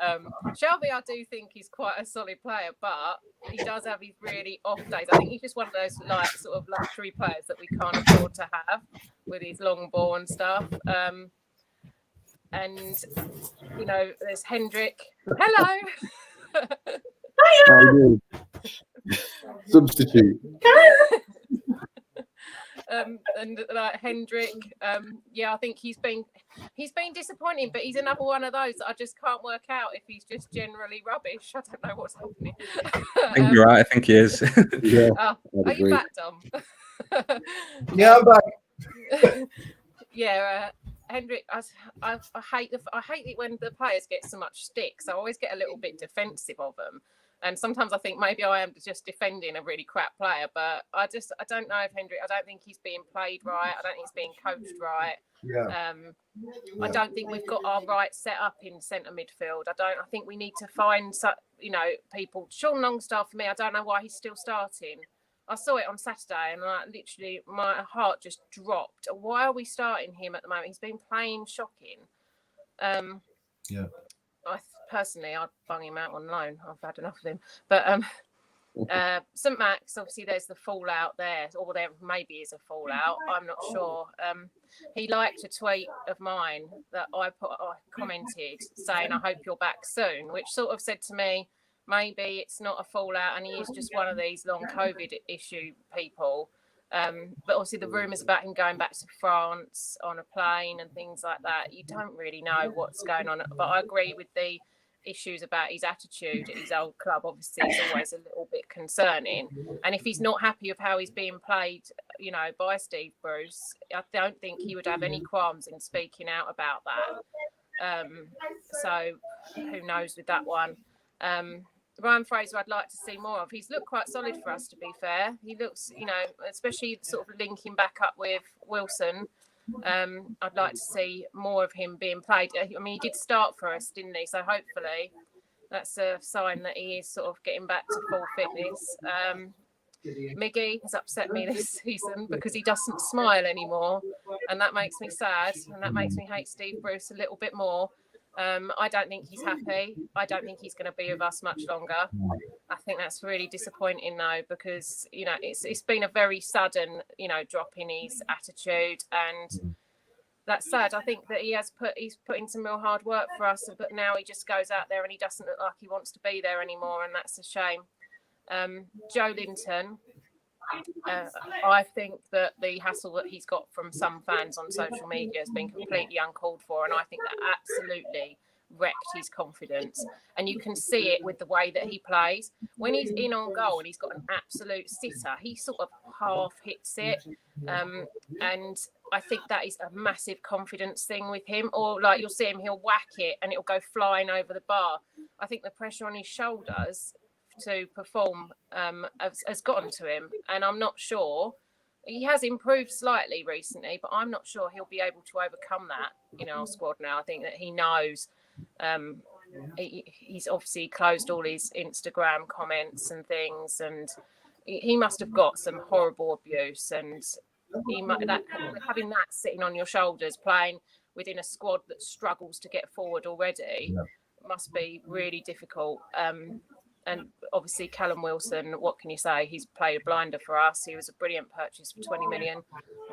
Speaker 4: Shelby, I do think he's quite a solid player, but he does have his really off days. I think he's just one of those sort of luxury players that we can't afford to have with his long ball and stuff. And you know, there's Hendrick. Hello.
Speaker 3: Hiya. Substitute.
Speaker 4: And like Hendrick, I think he's been disappointing, but he's another one of those that I just can't work out if he's just generally rubbish. I don't know what's happening.
Speaker 2: I think you're right. I think he is.
Speaker 3: Yeah.
Speaker 4: Are you back, Dom?
Speaker 1: Yeah, I'm back.
Speaker 4: Yeah, Hendrick. I hate it when the players get so much stick. So I always get a little bit defensive of them. And sometimes I think maybe I am just defending a really crap player, but I don't know if Hendrick. I don't think he's being played right. I don't think he's being coached right.
Speaker 1: Yeah.
Speaker 4: I don't think we've got our right set up in centre midfield. I think we need to find people. Sean Longstaff, for me, I don't know why he's still starting. I saw it on Saturday, and literally my heart just dropped. Why are we starting him at the moment? He's been playing shocking.
Speaker 1: Yeah.
Speaker 4: Personally, I'd bung him out on loan. I've had enough of him. But St Max, obviously, there's the fallout there, or there maybe is a fallout. I'm not sure. He liked a tweet of mine that I commented saying, "I hope you're back soon," which sort of said to me, maybe it's not a fallout, and he is just one of these long COVID issue people. But obviously the rumours about him going back to France on a plane and things like that, you don't really know what's going on. But I agree with the issues about his attitude at his old club. Obviously, it's always a little bit concerning. And if he's not happy with how he's being played, you know, by Steve Bruce, I don't think he would have any qualms in speaking out about that. So who knows with that one. Ryan Fraser, I'd like to see more of. He's looked quite solid for us, to be fair. He looks, you know, especially sort of linking back up with Wilson. I'd like to see more of him being played. I mean, he did start for us, didn't he? So hopefully that's a sign that he is sort of getting back to full fitness. Miggy has upset me this season because he doesn't smile anymore, and that makes me sad, and that makes me hate Steve Bruce a little bit more. I don't think he's happy. I don't think he's going to be with us much longer. I think that's really disappointing, though, because, you know, it's been a very sudden, you know, drop in his attitude, and that's sad. I think that he's put in some real hard work for us, but now he just goes out there and he doesn't look like he wants to be there anymore, and that's a shame. Joe Linton, I think that the hassle that he's got from some fans on social media has been completely uncalled for, and I think that absolutely wrecked his confidence. And you can see it with the way that he plays. When he's in on goal and he's got an absolute sitter, he sort of half hits it. And I think that is a massive confidence thing with him. Or like you'll see him, he'll whack it and it'll go flying over the bar. I think the pressure on his shoulders to perform has gotten to him, and I'm not sure. He has improved slightly recently, but I'm not sure he'll be able to overcome that in our squad now. I think that he knows. He's obviously closed all his Instagram comments and things, and he must have got some horrible abuse. And he might that having that sitting on your shoulders, playing within a squad that struggles to get forward already, must be really difficult. And obviously Callum Wilson, what can you say? He's played a blinder for us. He was a brilliant purchase for 20 million.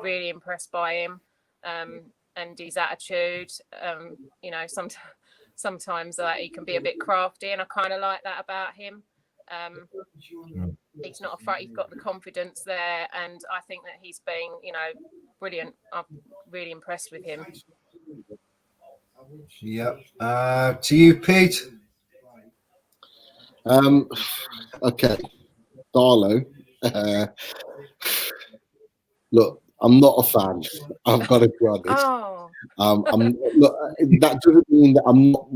Speaker 4: Really impressed by him, and his attitude. You know, sometimes he can be a bit crafty, and I kind of like that about him. He's not afraid. He's got the confidence there, and I think that he's been, you know, brilliant. I'm really impressed with him.
Speaker 1: Yep. To you, Pete.
Speaker 3: Okay, Darlow. Look, I'm not a fan. I've got to be honest.
Speaker 4: Oh.
Speaker 3: Look, that doesn't mean that I'm not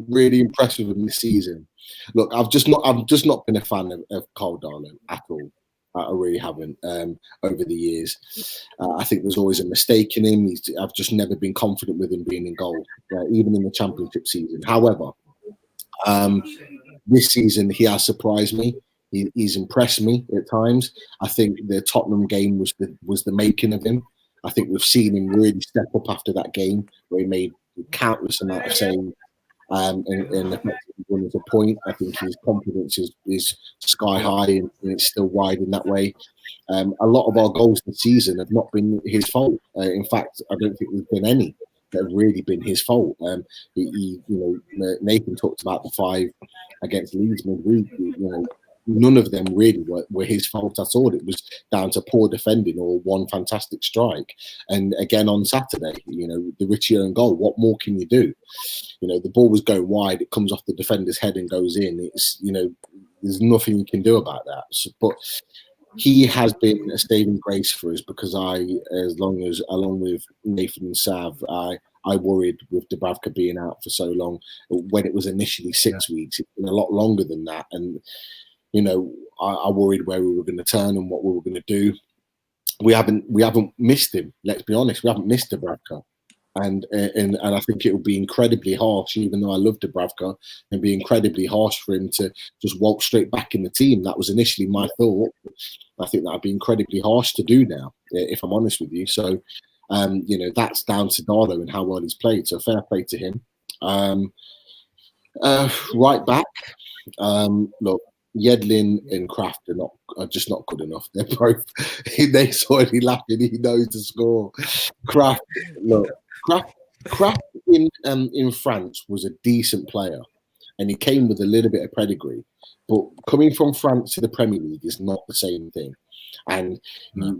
Speaker 3: really impressed with him this season. Look, I've just not been a fan of Cole Darlow at all. I really haven't over the years. I think there's always a mistake in him. I've just never been confident with him being in goal, even in the Championship season. However, this season he has surprised me. He's impressed me at times. I think the Tottenham game was the making of him. I think we've seen him really step up after that game where he made countless amount of saves and effectively won as a point. I think his confidence is sky high and it's still wide in that way. A lot of our goals this season have not been his fault. In fact, I don't think there's been any that have really been his fault. Nathan talked about the 5 against Leeds midweek. None of them really were his fault at all. It was down to poor defending or one fantastic strike. And again on Saturday, the Richie own goal. What more can you do? The ball was going wide. It comes off the defender's head and goes in. It's there's nothing you can do about that. But he has been a saving grace for us because along with Nathan and Sav, I worried with Dubravka being out for so long. When it was initially 6 weeks, it's been a lot longer than that. And I worried where we were going to turn and what we were going to do. We haven't missed him. Let's be honest, we haven't missed Dubravka, and I think it would be incredibly harsh. Even though I love Dubravka, it'd be incredibly harsh for him to just walk straight back in the team. That was initially my thought. I think that'd be incredibly harsh to do now, if I'm honest with you. So, that's down to Darlow and how well he's played. So fair play to him. Right back, look. Yedlin and Kraft are just not good enough. They're both. Nate's already laughing. He knows to score. Kraft in France was a decent player, and he came with a little bit of pedigree. But coming from France to the Premier League is not the same thing. And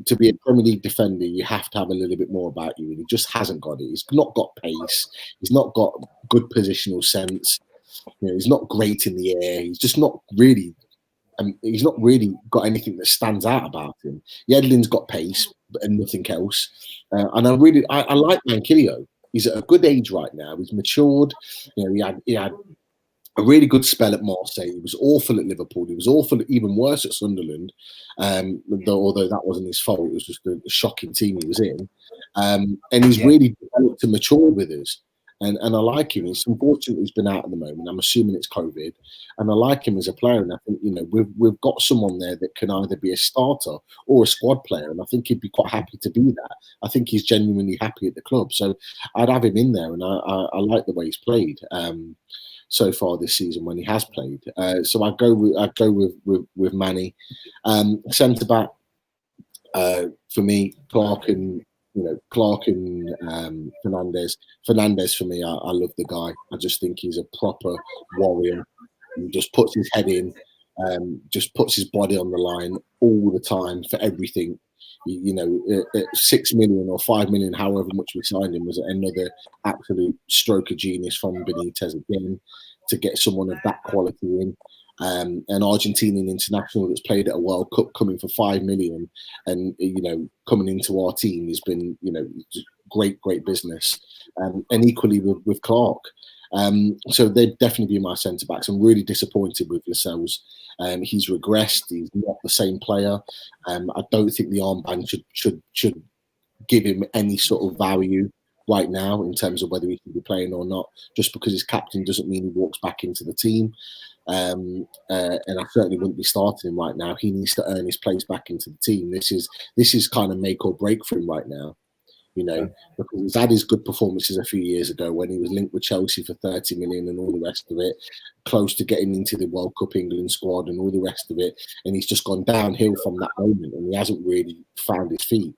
Speaker 3: to be a Premier League defender, you have to have a little bit more about you. And he just hasn't got it. He's not got pace. He's not got good positional sense. He's not great in the air. He's just not really. He's not really got anything that stands out about him. Yedlin's got pace and nothing else. And I like Manquillo. He's at a good age right now. He's matured. He had a really good spell at Marseille. He was awful at Liverpool. He was awful, even worse at Sunderland. Although that wasn't his fault. It was just a shocking team he was in. And he's really developed and matured with us. And I like him. It's unfortunate he's been out at the moment. I'm assuming it's COVID. And I like him as a player. And I think, we've got someone there that can either be a starter or a squad player. And I think he'd be quite happy to be that. I think he's genuinely happy at the club. So I'd have him in there. And I like the way he's played so far this season when he has played. So I go with Manny. Centre back for me, Clark and Fernandez. Fernandez for me, I love the guy. I just think he's a proper warrior. He just puts his head in, just puts his body on the line all the time for everything. At 6 million or 5 million, however much we signed him, was another absolute stroke of genius from Benitez again to get someone of that quality in. An Argentinian international that's played at a World Cup coming for 5 million and coming into our team has been great business, and equally with Clark. So they'd definitely be my centre backs. I'm really disappointed with Lascelles. He's regressed. He's not the same player. I don't think the armband should give him any sort of value right now in terms of whether he can be playing or not. Just because he's captain doesn't mean he walks back into the team. and I certainly wouldn't be starting him right now. He needs to earn his place back into the team. This is kind of make or break for him right now. Because he's had his good performances a few years ago when he was linked with Chelsea for 30 million and all the rest of it, close to getting into the World Cup England squad and all the rest of it. And he's just gone downhill from that moment, and he hasn't really found his feet.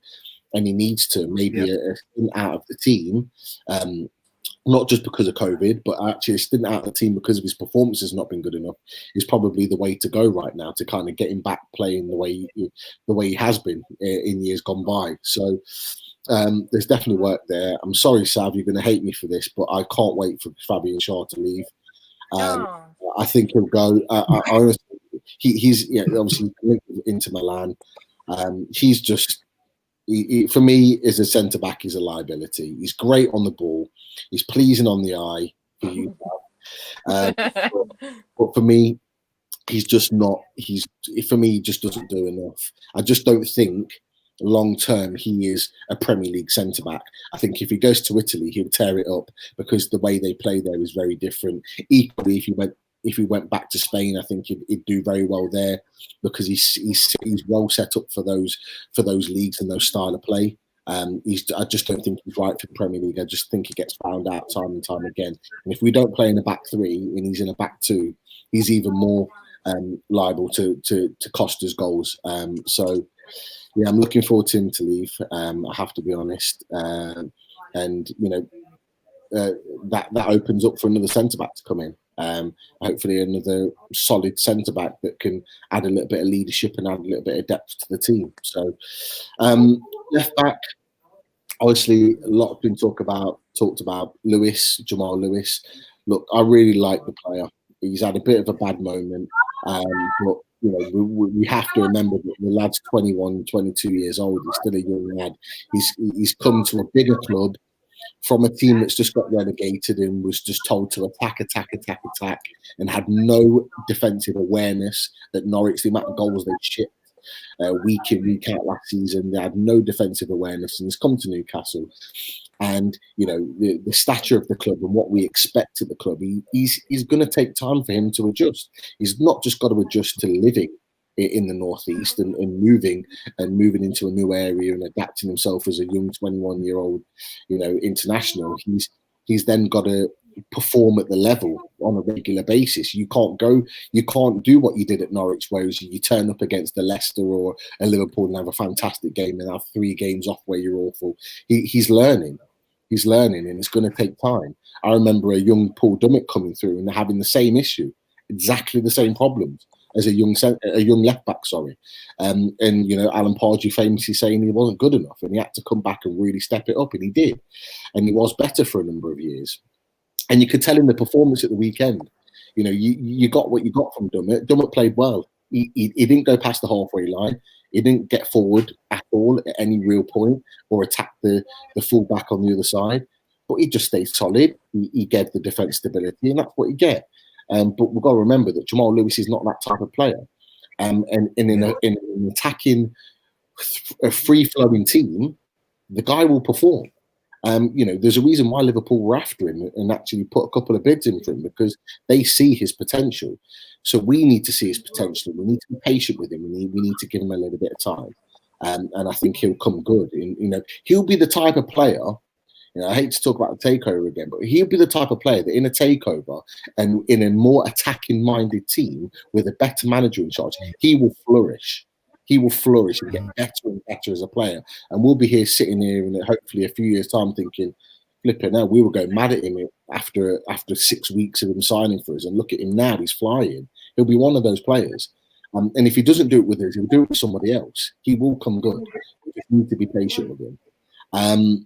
Speaker 3: And he needs to maybe a stint out of the team, not just because of COVID, but actually a stint out of the team because of his performance has not been good enough, is probably the way to go right now to kind of get him back playing the way he has been in years gone by. So there's definitely work there. I'm sorry, Sav, you're going to hate me for this, but I can't wait for Fabian Schär to leave. I think he'll go. I honestly, he's obviously linked into Milan. He's just. He, for me, as a centre back, he's a liability. He's great on the ball. He's pleasing on the eye for you. But for me, he's just not. For me, he just doesn't do enough. I just don't think long term he is a Premier League centre back. I think if he goes to Italy, he'll tear it up because the way they play there is very different. Equally, if he went back to Spain, I think he'd do very well there because he's well set up for those leagues and those style of play. I just don't think he's right for the Premier League. I just think he gets found out time and time again. And if we don't play in a back three and he's in a back two, he's even more liable to cost us goals. So yeah, I'm looking forward to him to leave. I have to be honest, and that opens up for another centre back to come in. Hopefully another solid centre back that can add a little bit of leadership and add a little bit of depth to the team. So left back, obviously a lot has been talked about Jamal Lewis. Look, I really like the player. He's had a bit of a bad moment, but we have to remember that the lad's 21, 22 years old. He's still a young lad. He's come to a bigger club from a team that's just got relegated and was just told to attack, and had no defensive awareness at Norwich. The amount of goals they shipped week in, week out last season, they had no defensive awareness, and he's come to Newcastle. And the stature of the club and what we expect at the club, he's going to take time for him to adjust. He's not just got to adjust to living in the northeast and moving into a new area and adapting himself as a young 21-year-old international. He's then got to perform at the level on a regular basis. You can't do what you did at Norwich, where you turn up against a Leicester or a Liverpool and have a fantastic game and have 3 games off where you're awful. He's learning, and it's going to take time. I remember a young Paul Dummett coming through and having the same issue, exactly the same problems as a young left back, and Alan Pardew famously saying he wasn't good enough, and he had to come back and really step it up, and he did, and he was better for a number of years. And you could tell in the performance at the weekend, you got what you got from Dummett. Dummett played well. He didn't go past the halfway line. He didn't get forward at all at any real point or attack the full back on the other side, but he just stayed solid. He gave the defence stability, and that's what you get. But we've got to remember that Jamal Lewis is not that type of player. And in an attacking, a free-flowing team, the guy will perform. There's a reason why Liverpool were after him and actually put a couple of bids in for him, because they see his potential. So we need to see his potential. We need to be patient with him. We need to give him a little bit of time. And I think he'll come good. And, he'll be the type of player. I hate to talk about the takeover again, but he'll be the type of player that in a takeover and in a more attacking-minded team with a better manager in charge, he will flourish. He will flourish and get better and better as a player. And we'll be here sitting here in hopefully a few years' time thinking, flipping now, we will go mad at him after 6 weeks of him signing for us. And look at him now, he's flying. He'll be one of those players. And if he doesn't do it with us, he'll do it with somebody else. He will come good. We just need to be patient with him.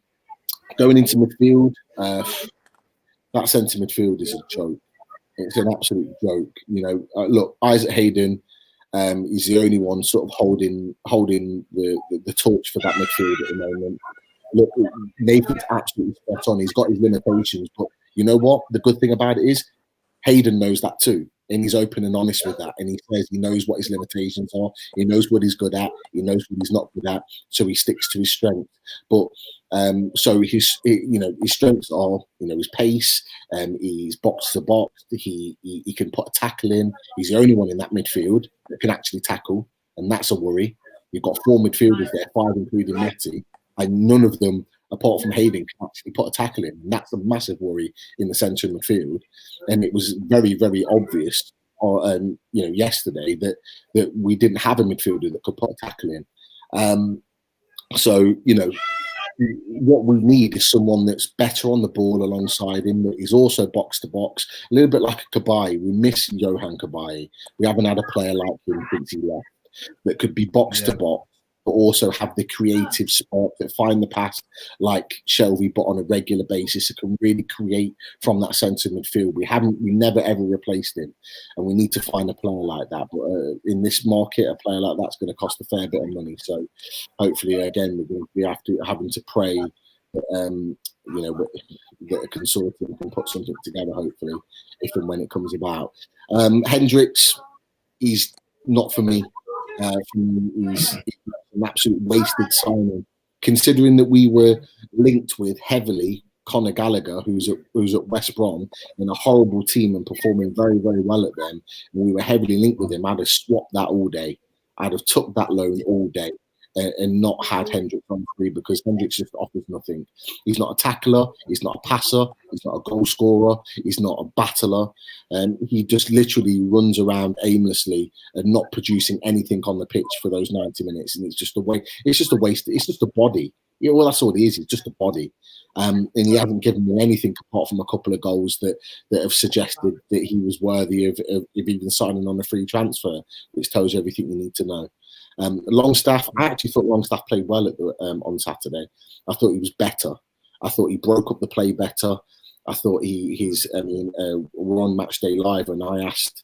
Speaker 3: Going into midfield, that centre midfield is a joke. It's an absolute joke. Look, Isaac Hayden is the only one sort of holding the torch for that midfield at the moment. Look, Nathan's absolutely spot on. He's got his limitations, but you know what? The good thing about it is Hayden knows that too. And he's open and honest with that. And he says he knows what his limitations are. He knows what he's good at. He knows what he's not good at. So he sticks to his strength. But So his strengths are, his pace. He's box to box. He can put a tackle in. He's the only one in that midfield that can actually tackle, and that's a worry. You've got 4 midfielders there, 5 including Netty, and none of them, apart from Hayden, can actually put a tackle in. And that's a massive worry in the centre of midfield. And it was very, very obvious, yesterday that we didn't have a midfielder that could put a tackle in. So what we need is someone that's better on the ball alongside him, that is also box to box, a little bit like a Cabaye. We miss Johan Cabaye. We haven't had a player like him since he left that could be box to box, but also have the creative spark that find the pass like Shelby, but on a regular basis, that can really create from that centre midfield. We never ever replaced him, and we need to find a player like that. But in this market, a player like that's going to cost a fair bit of money. So hopefully, again, we're going to be having to pray that that a consortium can put something together. Hopefully, if and when it comes about. Hendricks, he's not for me. He's an absolute wasted signing, considering that we were linked with heavily Conor Gallagher, who's at West Brom in a horrible team and performing very, very well at them. And we were heavily linked with him. I'd have swapped that all day. I'd have took that loan all day and not had Hendricks on free, because Hendricks just offers nothing. He's not a tackler. He's not a passer. He's not a goal scorer. He's not a battler. And he just literally runs around aimlessly and not producing anything on the pitch for those 90 minutes. And it's just a waste. It's just a body. Well, that's all he is. He's just a body. And he hasn't given me anything apart from a couple of goals that have suggested that he was worthy of even signing on a free transfer, which tells you everything you need to know. Longstaff, I actually thought Longstaff played well on Saturday. I thought he was better. I thought he broke up the play better. I thought we're on Match Day Live, and I asked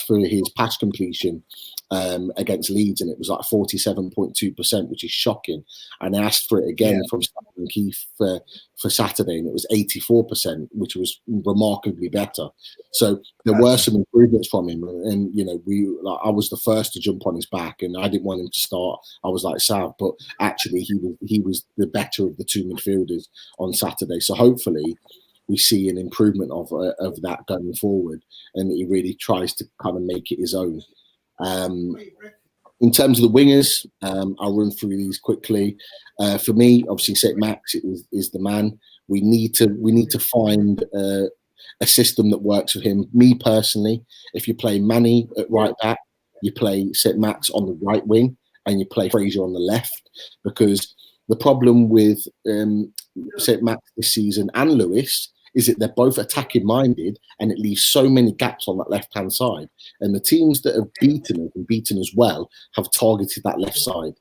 Speaker 3: for his pass completion against Leeds, and it was like 47.2%, which is shocking. And I asked for it again from Stephen Keefe for Saturday, and it was 84%, which was remarkably better. So there were some improvements from him, and I was the first to jump on his back, and I didn't want him to start. I was like Sav, but actually he was the better of the 2 midfielders on Saturday. So hopefully we see an improvement of that going forward, and he really tries to kind of make it his own. In terms of the wingers, I'll run through these quickly. For me, obviously, St. Max is the man. We need to find a system that works for him. Me personally, if you play Manny at right back, you play St. Max on the right wing, and you play Fraser on the left, because the problem with St. Max this season and Lewis is that they're both attacking minded, and it leaves so many gaps on that left hand side. And the teams that have beaten us and beaten as well have targeted that left side,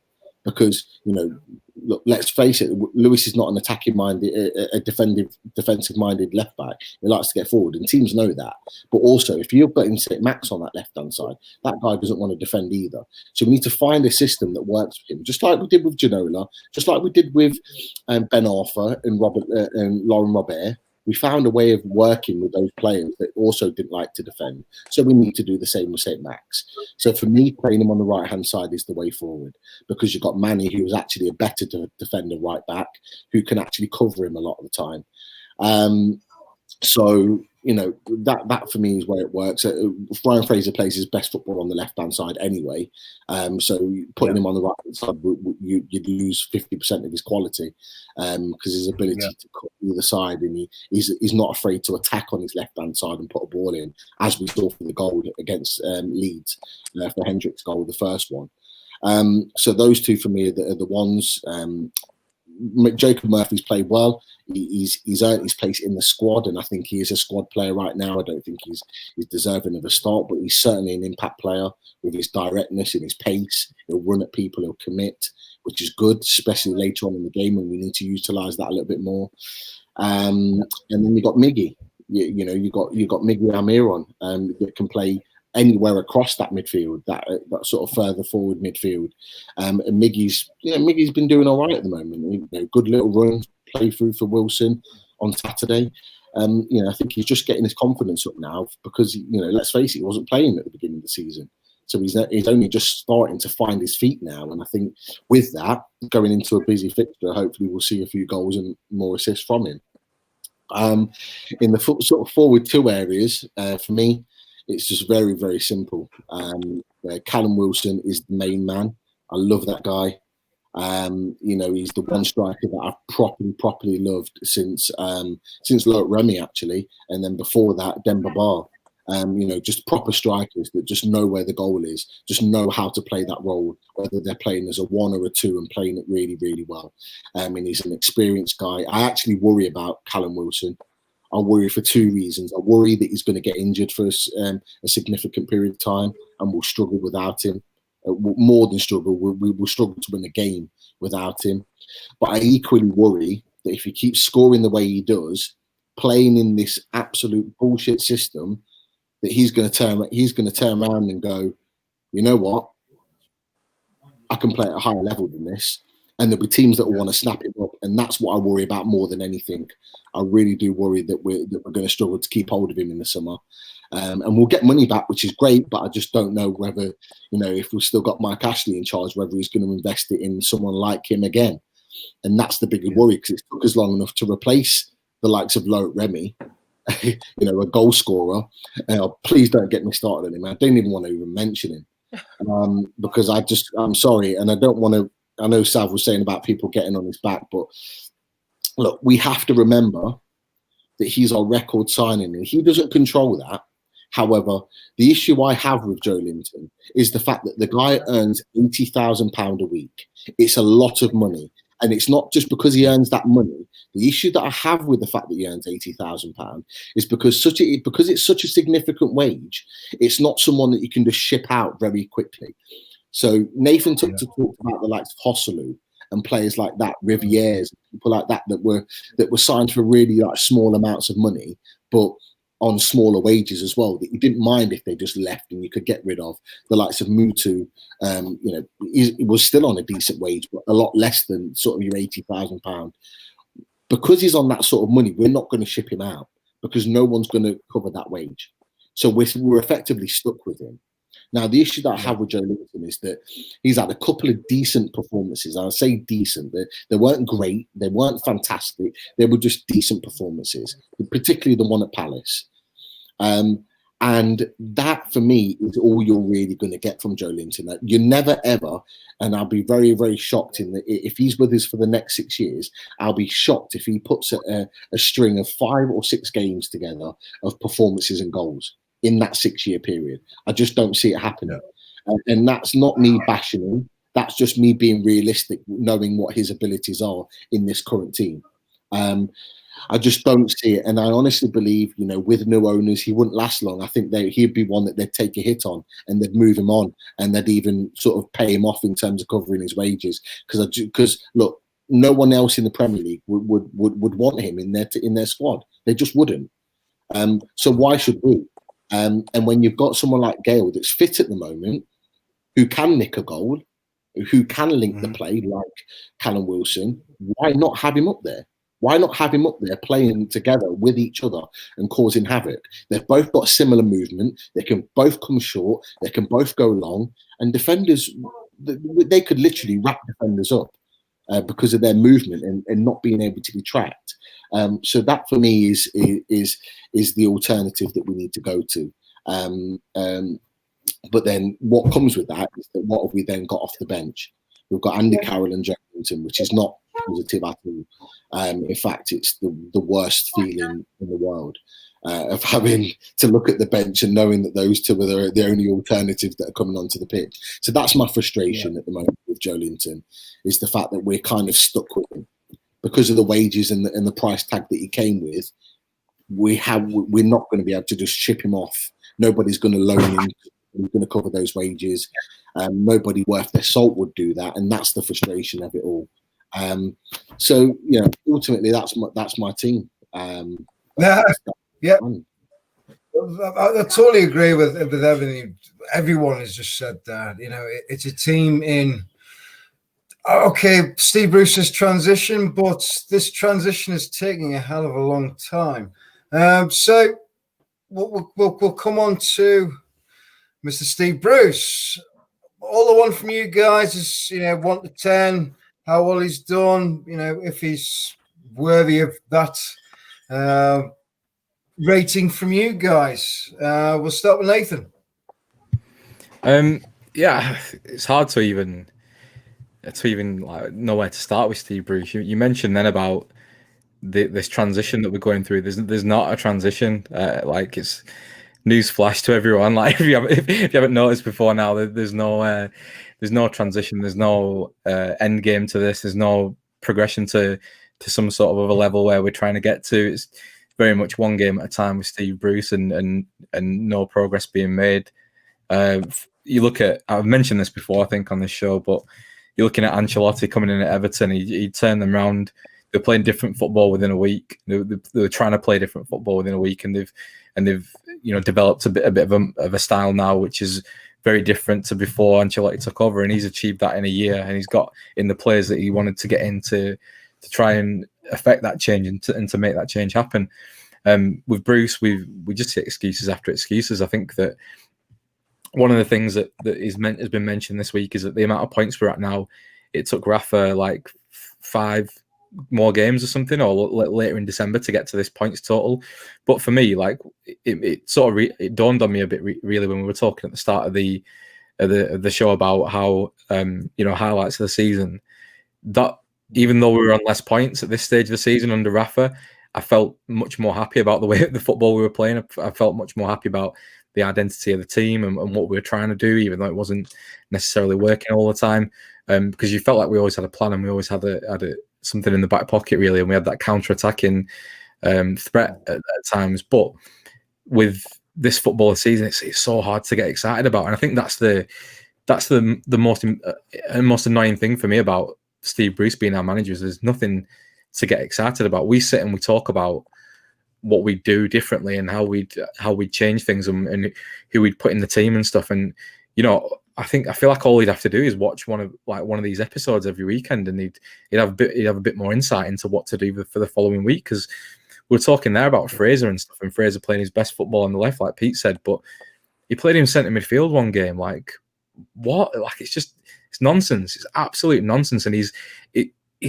Speaker 3: because look, let's face it, Lewis is not an attacking minded, a defensive minded left back. He likes to get forward, and teams know that. But also, if you're putting St. Max on that left hand side, that guy doesn't want to defend either. So we need to find a system that works for him, just like we did with Ginola, just like we did with Ben Arthur and Lauren Robert. We found a way of working with those players that also didn't like to defend. So we need to do the same with St. Max. So for me, playing him on the right-hand side is the way forward, because you've got Manny, who is actually a better defender right back, who can actually cover him a lot of the time. So that for me is where it works. Ryan Fraser plays his best football on the left-hand side anyway. So putting him on the right-hand side, you'd lose 50% of his quality, because his ability to cut either side, and he's not afraid to attack on his left-hand side and put a ball in, as we saw for the goal against Leeds, for Hendricks' goal, the first one. So those two for me are the ones. Jacob Murphy's played well. He's earned his place in the squad, and I think he is a squad player right now. I don't think he's deserving of a start, but he's certainly an impact player with his directness and his pace. He'll run at people, he'll commit, which is good, especially later on in the game when we need to utilise that a little bit more. And then you got Miggy. You got Miggy Almiron that can play anywhere across that midfield, that sort of further forward midfield. And Miggy's been doing all right at the moment. Good little run, play through for Wilson on Saturday. I think he's just getting his confidence up now, because let's face it, he wasn't playing at the beginning of the season. So he's only just starting to find his feet now. And I think with that, going into a busy fixture, hopefully we'll see a few goals and more assists from him. In the sort of forward two areas, for me, it's just very, very simple. Callum Wilson is the main man. I love that guy. He's the one striker that I've properly loved since Loic Remy, actually, and then before that, Demba Ba. Just proper strikers that just know where the goal is, just know how to play that role, whether they're playing as a 1 or a 2 and playing it really, really well. And he's an experienced guy. I actually worry about Callum Wilson. I worry for 2 reasons. I worry that he's going to get injured for a significant period of time and we'll struggle without him. More than struggle, we will struggle to win a game without him. But I equally worry that if he keeps scoring the way he does, playing in this absolute bullshit system, that he's going to turn around and go, you know what? I can play at a higher level than this. And there'll be teams that will want to snap him up. And that's what I worry about more than anything. I really do worry that we're going to struggle to keep hold of him in the summer. And we'll get money back, which is great. But I just don't know whether, if we've still got Mike Ashley in charge, whether he's going to invest it in someone like him again. And that's the bigger worry, because it took us long enough to replace the likes of Loic Remy, a goal scorer. Please don't get me started on him. I don't even want to even mention him because I'm sorry. And I don't want to, I know Sav was saying about people getting on his back, but look, we have to remember that he's our record signing and he doesn't control that. However, the issue I have with Joe Linton is the fact that the guy earns £80,000 a week. It's a lot of money. And it's not just because he earns that money. The issue that I have with the fact that he earns £80,000 is because it's such a significant wage. It's not someone that you can just ship out very quickly. So Nathan took to talk about the likes of Hosselu and players like that, Rivieres, people like that were signed for really small amounts of money, but on smaller wages as well, that you didn't mind if they just left and you could get rid of. The likes of Mutu, he was still on a decent wage, but a lot less than sort of your £80,000. Because he's on that sort of money, we're not going to ship him out because no one's going to cover that wage. So we're effectively stuck with him. Now, the issue that I have with Joe Linton is that he's had a couple of decent performances. I say decent. They weren't great. They weren't fantastic. They were just decent performances, particularly the one at Palace. And that, for me, is all you're really going to get from Joe Linton. You're never, ever, and I'll be very, very shocked if he's with us for the next 6 years, I'll be shocked if he puts a string of 5 or 6 games together of performances and goals in that 6-year period. I just don't see it happening. And that's not me bashing him. That's just me being realistic, knowing what his abilities are in this current team. I just don't see it. And I honestly believe, with new owners, he wouldn't last long. I think he'd be one that they'd take a hit on and they'd move him on and they'd even sort of pay him off in terms of covering his wages. Because look, no one else in the Premier League would want him in their squad. They just wouldn't. So why should we? And when you've got someone like Gale that's fit at the moment, who can nick a goal, who can link the play like Callum Wilson, why not have him up there? Why not have him up there playing together with each other and causing havoc? They've both got similar movement. They can both come short. They can both go long. And defenders, they could literally wrap defenders up because of their movement and not being able to be tracked. So that for me is the alternative that we need to go to. But then what comes with that is that what have we then got off the bench? We've got Andy Carroll and Joe Linton, which is not positive at all. In fact, it's the worst feeling in the world of having to look at the bench and knowing that those two are the only alternatives that are coming onto the pitch. So that's my frustration at the moment with Joe Linton, is the fact that we're kind of stuck with him because of the wages and the price tag that he came with. We're not going to be able to just ship him off. Nobody's going to loan him. We're going to cover those wages. Nobody worth their salt would do that, and that's the frustration of it all. So ultimately, that's my team. I
Speaker 1: totally agree with everything everyone has just said there. It's a team in. Okay, Steve Bruce's transition, but this transition is taking a hell of a long time. So we'll come on to Mr. Steve Bruce. All I want from you guys is, 1 to 10, how well he's done, if he's worthy of that rating from you guys. We'll start with Nathan.
Speaker 2: Yeah, it's hard to even like know where to start with Steve Bruce. You mentioned then about this transition that we're going through. There's not a transition. Like, it's newsflash to everyone. Like, if you haven't noticed before now, there's no transition. There's no end game to this. There's no progression to some sort of other level where we're trying to get to. It's very much one game at a time with Steve Bruce, and no progress being made. You look at, I've mentioned this before, I think, on this show, but you're looking at Ancelotti coming in at Everton. He turned them around. They're playing different football within a week. They were trying to play different football within a week, and they've developed a bit of a style now, which is very different to before Ancelotti took over. And he's achieved that in a year, and he's got in the players that he wanted to get into to try and affect that change and to make that change happen. With Bruce, we just hit excuses after excuses. I think that one of the things that has been mentioned this week is that the amount of points we're at now, it took Rafa like 5 more games or something, or later in December to get to this points total. But for me, like, it sort of it dawned on me a bit really when we were talking at the start of the show about how highlights of the season, that even though we were on less points at this stage of the season under Rafa, I felt much more happy about the way the football we were playing. I felt much more happy about the identity of the team and what we were trying to do, even though it wasn't necessarily working all the time. Because you felt like we always had a plan and we always had something in the back pocket, really, and we had that counter-attacking threat at times. But with this football season, it's so hard to get excited about, and I think that's the most annoying thing for me about Steve Bruce being our manager. Is there's nothing to get excited about. We sit and we talk about what we do differently and how we'd change things and who we'd put in the team and stuff. And I feel like all he'd have to do is watch one of these episodes every weekend, and he'd have a bit more insight into what to do for the following week. Because we're talking there about Fraser and stuff, and Fraser playing his best football on the left, like Pete said, but he played him centre midfield one game. Like, what? Like, it's nonsense. It's absolute nonsense. And he's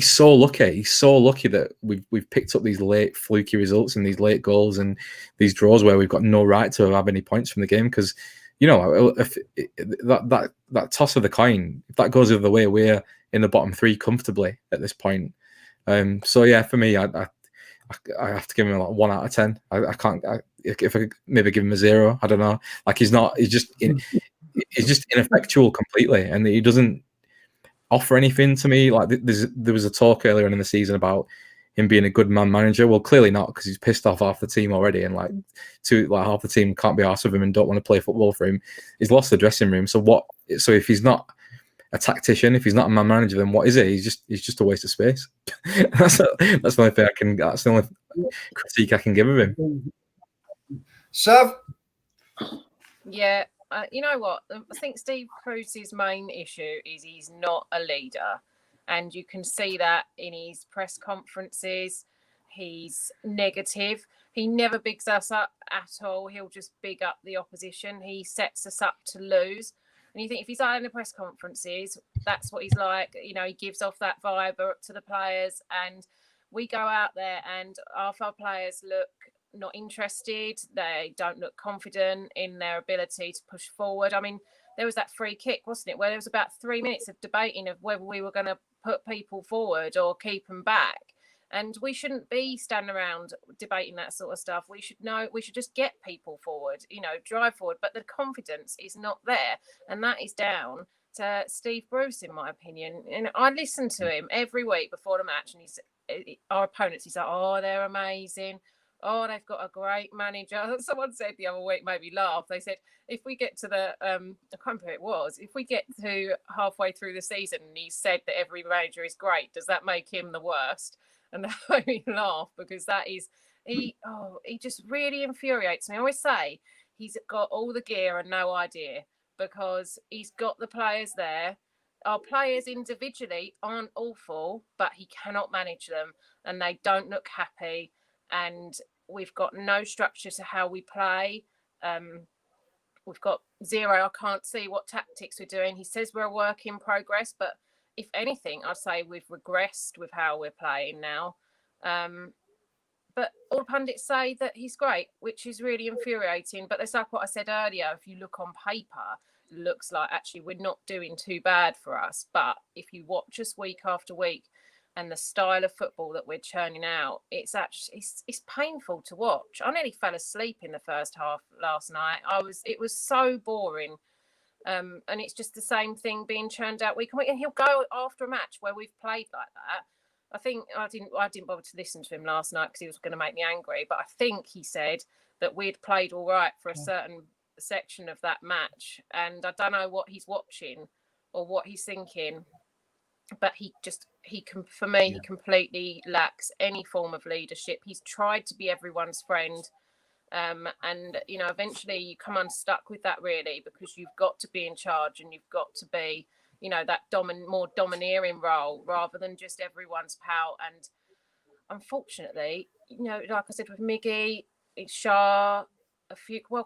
Speaker 2: so lucky. He's so lucky that we've picked up these late fluky results and these late goals and these draws where we've got no right to have any points from the game. Because if that toss of the coin, if that goes the other way, we're in the bottom 3 comfortably at this point. So yeah, for me, I have to give him like 1 out of 10. I can't. If I maybe give him a 0, I don't know. Like, he's just ineffectual completely, and he doesn't offer anything to me. Like, there was a talk earlier in the season about him being a good man manager. Well, clearly not, because he's pissed off half the team already, and half the team can't be arsed with him and don't want to play football for him. He's lost the dressing room. So what? So if he's not a tactician, if he's not a man manager, then what is he? He's just a waste of space. That's the only thing I can. That's the only critique I can give of him.
Speaker 1: Sav?
Speaker 4: Yeah. You know what? I think Steve Bruce's main issue is he's not a leader. And you can see that in his press conferences. He's negative. He never bigs us up at all. He'll just big up the opposition. He sets us up to lose. And you think if he's out in the press conferences, that's what he's like. He gives off that vibe to the players. And we go out there and half our players look not interested. They don't look confident in their ability to push forward. I mean, there was that free kick, wasn't it, where there was about 3 minutes of debating of whether we were going to put people forward or keep them back. And we shouldn't be standing around debating that sort of stuff. We should just get people forward, drive forward. But the confidence is not there. And that is down to Steve Bruce, in my opinion. And I listen to him every week before the match, and our opponents, he's like, oh, they're amazing. Oh, they've got a great manager. Someone said the other week, made me laugh. They said, if we get to I can't remember who it was, if we get to halfway through the season and he said that every manager is great, does that make him the worst? And that made me laugh, because that is, he just really infuriates me. I always say he's got all the gear and no idea, because he's got the players there. Our players individually aren't awful, but he cannot manage them and they don't look happy. And we've got no structure to how we play. we've got zero. I can't see what tactics we're doing. He says we're a work in progress, but if anything, I'd say we've regressed with how we're playing now. But all pundits say that he's great, which is really infuriating. But it's like what I said earlier. If you look on paper, it looks like actually we're not doing too bad for us. But if you watch us week after week and the style of football that we're churning out, it's actually it's painful to watch. I nearly fell asleep in the first half last night. It was so boring. And it's just the same thing being churned out week on week. And he'll go after a match where we've played like that. I think I didn't bother to listen to him last night because he was going to make me angry. But I think he said that we'd played all right for a certain section of that match, and I don't know what he's watching or what he's thinking. But he completely lacks any form of leadership. He's tried to be everyone's friend. And eventually you come unstuck with that, really, because you've got to be in charge and you've got to be, that more domineering role rather than just everyone's pal. And unfortunately, like I said, with Miggy, Shah,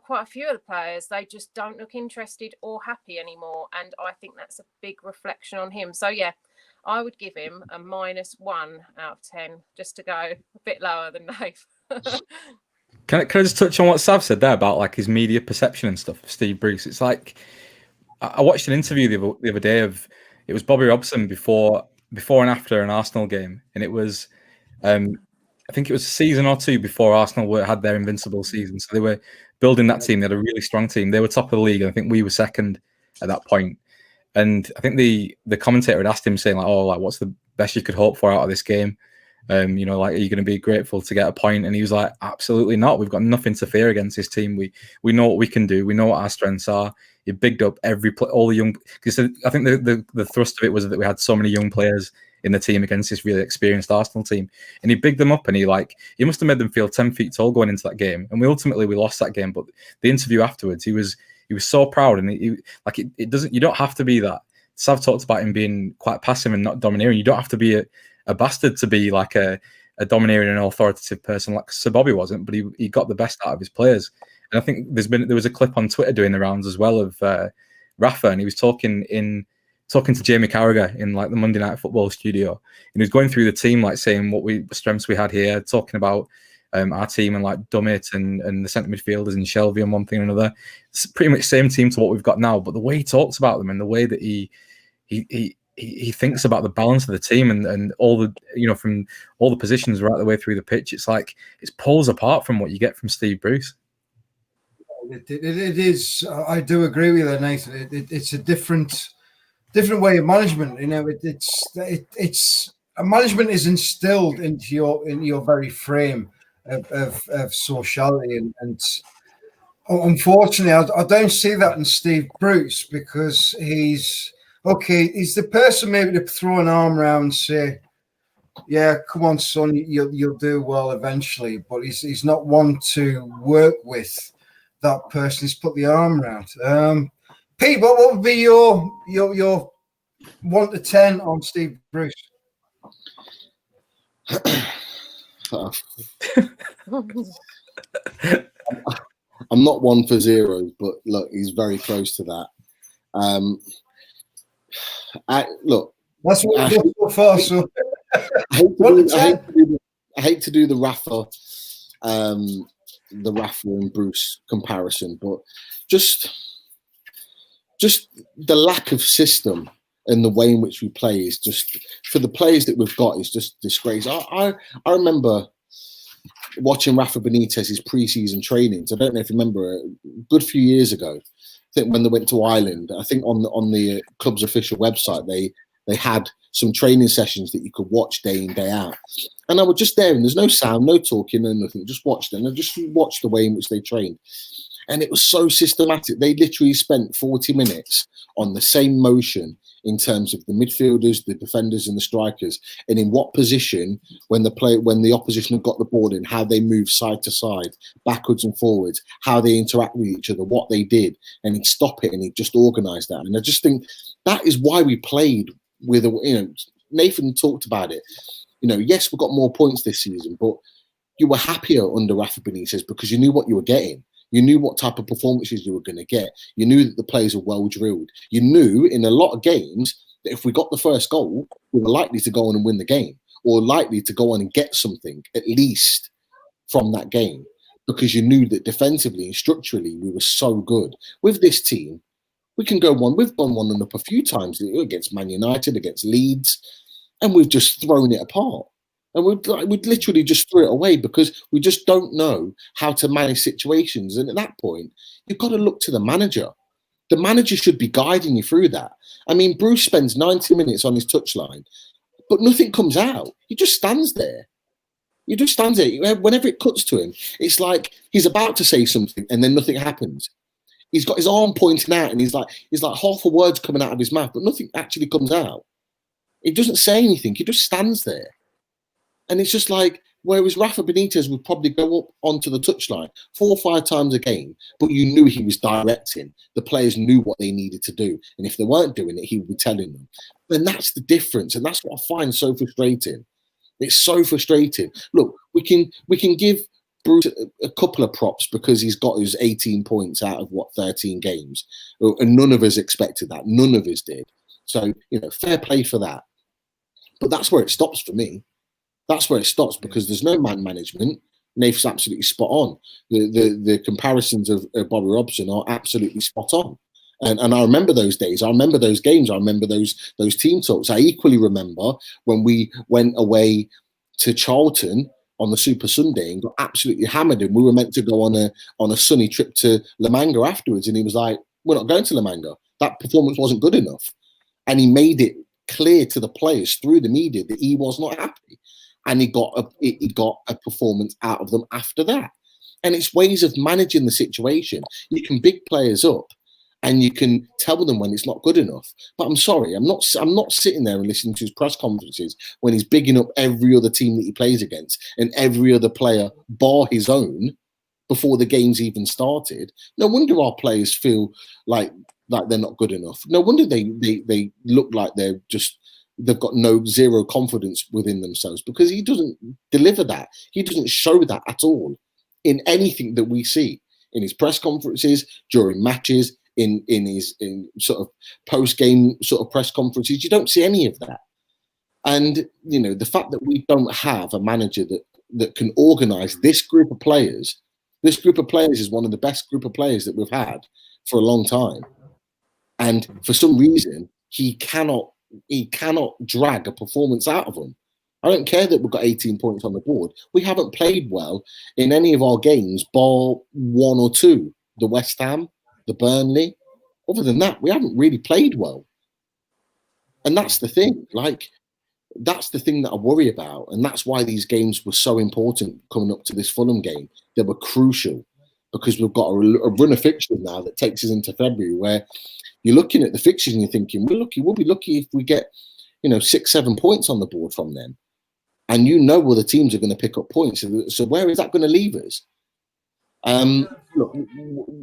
Speaker 4: quite a few of the players, they just don't look interested or happy anymore. And I think that's a big reflection on him. So yeah, I would give him a -1 out of 10, just to go a bit lower than Nath.
Speaker 2: Can I just touch on what Sav said there about like his media perception and stuff of Steve Bruce? It's like I watched an interview the other day it was Bobby Robson before and after an Arsenal game, and it was I think it was a season or two before Arsenal had their invincible season, so they were building that team. They had a really strong team. They were top of the league, and I think we were second at that point. And I think the commentator had asked him, saying like, "Oh, like what's the best you could hope for out of this game? Are you going to be grateful to get a point?" And he was like, "Absolutely not. We've got nothing to fear against this team. We know what we can do. We know what our strengths are." He bigged up all the young. Because I think the thrust of it was that we had so many young players in the team against this really experienced Arsenal team, and he bigged them up, and he must have made them feel 10 feet tall going into that game. And we lost that game. But the interview afterwards, he was so proud, and it doesn't. You don't have to be that. Sav talked about him being quite passive and not domineering. You don't have to be a bastard to be like a domineering and authoritative person like Sir Bobby wasn't, but he got the best out of his players. And I think there was a clip on Twitter doing the rounds as well of Rafa, and he was talking to Jamie Carragher in like the Monday Night Football studio, and he was going through the team, like saying what strengths we had here, talking about our team and like Dummett and the centre midfielders and Shelby and one thing and another. It's pretty much the same team to what we've got now, but the way he talks about them and the way that he thinks about the balance of the team and all the from all the positions right the way through the pitch, it's like it's poles apart from what you get from Steve Bruce.
Speaker 1: It is. I do agree with you, Nathan. It's a different way of management. It's management is instilled into your very frame of sociality, and unfortunately, I don't see that in Steve Bruce, because he's the person maybe to throw an arm around and say, "Yeah, come on, son, you'll do well eventually." But he's not one to work with that person he's put the arm around. Pete, what would be your 1 to 10 on Steve Bruce?
Speaker 3: I'm not one for zeros, but look, he's very close to that.
Speaker 1: That's what we're so far. So
Speaker 3: I hate to do the Rafa and Bruce comparison, but just the lack of system and the way in which we play is just, for the players that we've got, is just disgrace. I remember watching Rafa Benitez's pre-season trainings. I don't know if you remember, a good few years ago, I think when they went to Ireland, I think on the club's official website, they had some training sessions that you could watch day in, day out. And I was just there, and there's no sound, no talking, and nothing. Just watched them. And I just watched the way in which they trained. And it was so systematic. They literally spent 40 minutes on the same motion in terms of the midfielders, the defenders, and the strikers, and in what position when the opposition have got the ball in, how they move side to side, backwards and forwards, how they interact with each other, what they did, and he'd stop it, and he'd just organise that. And I just think that is why we played with Nathan talked about it. Yes, we got more points this season, but you were happier under Rafa Benitez because you knew what you were getting. You knew what type of performances you were going to get. You knew that the players were well drilled. You knew in a lot of games that if we got the first goal, we were likely to go on and win the game, or likely to go on and get something at least from that game, because you knew that defensively and structurally we were so good. With this team, we can go one. We've gone one and up a few times against Man United, against Leeds, and we've just thrown it apart. And we'd literally just threw it away because we just don't know how to manage situations. And at that point, you've got to look to the manager. The manager should be guiding you through that. I mean, Bruce spends 90 minutes on his touchline, but nothing comes out. He just stands there. He just stands there. Whenever it cuts to him, it's like he's about to say something and then nothing happens. He's got his arm pointing out and he's like half a word's coming out of his mouth, but nothing actually comes out. He doesn't say anything. He just stands there. And it's just like, whereas Rafa Benitez would probably go up onto the touchline 4 or 5 times a game, but you knew he was directing. The players knew what they needed to do. And if they weren't doing it, he would be telling them. And that's the difference. And that's what I find so frustrating. It's so frustrating. Look, we can give Bruce a couple of props because he's got his 18 points out of 13 games. And none of us expected that. None of us did. So, fair play for that. But that's where it stops for me. That's where it stops because there's no man management. Nath's absolutely spot on. The comparisons of Bobby Robson are absolutely spot on. And I remember those days. I remember those games. I remember those team talks. I equally remember when we went away to Charlton on the Super Sunday and got absolutely hammered. And we were meant to go on a sunny trip to La Manga afterwards. And he was like, "We're not going to La Manga. That performance wasn't good enough." And he made it clear to the players through the media that he was not happy. And he got a performance out of them after that. And it's ways of managing the situation. You can big players up and you can tell them when it's not good enough. But I'm sorry, I'm not sitting there and listening to his press conferences when he's bigging up every other team that he plays against and every other player bar his own before the game's even started. No wonder our players feel like they're not good enough. No wonder they look like they've got zero confidence within themselves because he doesn't deliver that. He doesn't show that at all in anything that we see in his press conferences, during matches, in his sort of post-game sort of press conferences. You don't see any of that. And, the fact that we don't have a manager that can organise this group of players is one of the best group of players that we've had for a long time. And for some reason, he cannot drag a performance out of them. I don't care that we've got 18 points on the board. We haven't played well in any of our games, bar 1 or 2. The West Ham, the Burnley. Other than that, we haven't really played well. And that's the thing. That's the thing that I worry about. And that's why these games were so important coming up to this Fulham game. They were crucial because we've got a run of fixtures now that takes us into February where you're looking at the fixtures and you're thinking, we'll be lucky if we get, 6-7 points on the board from them. And well, the teams are going to pick up points. So where is that going to leave us? Look,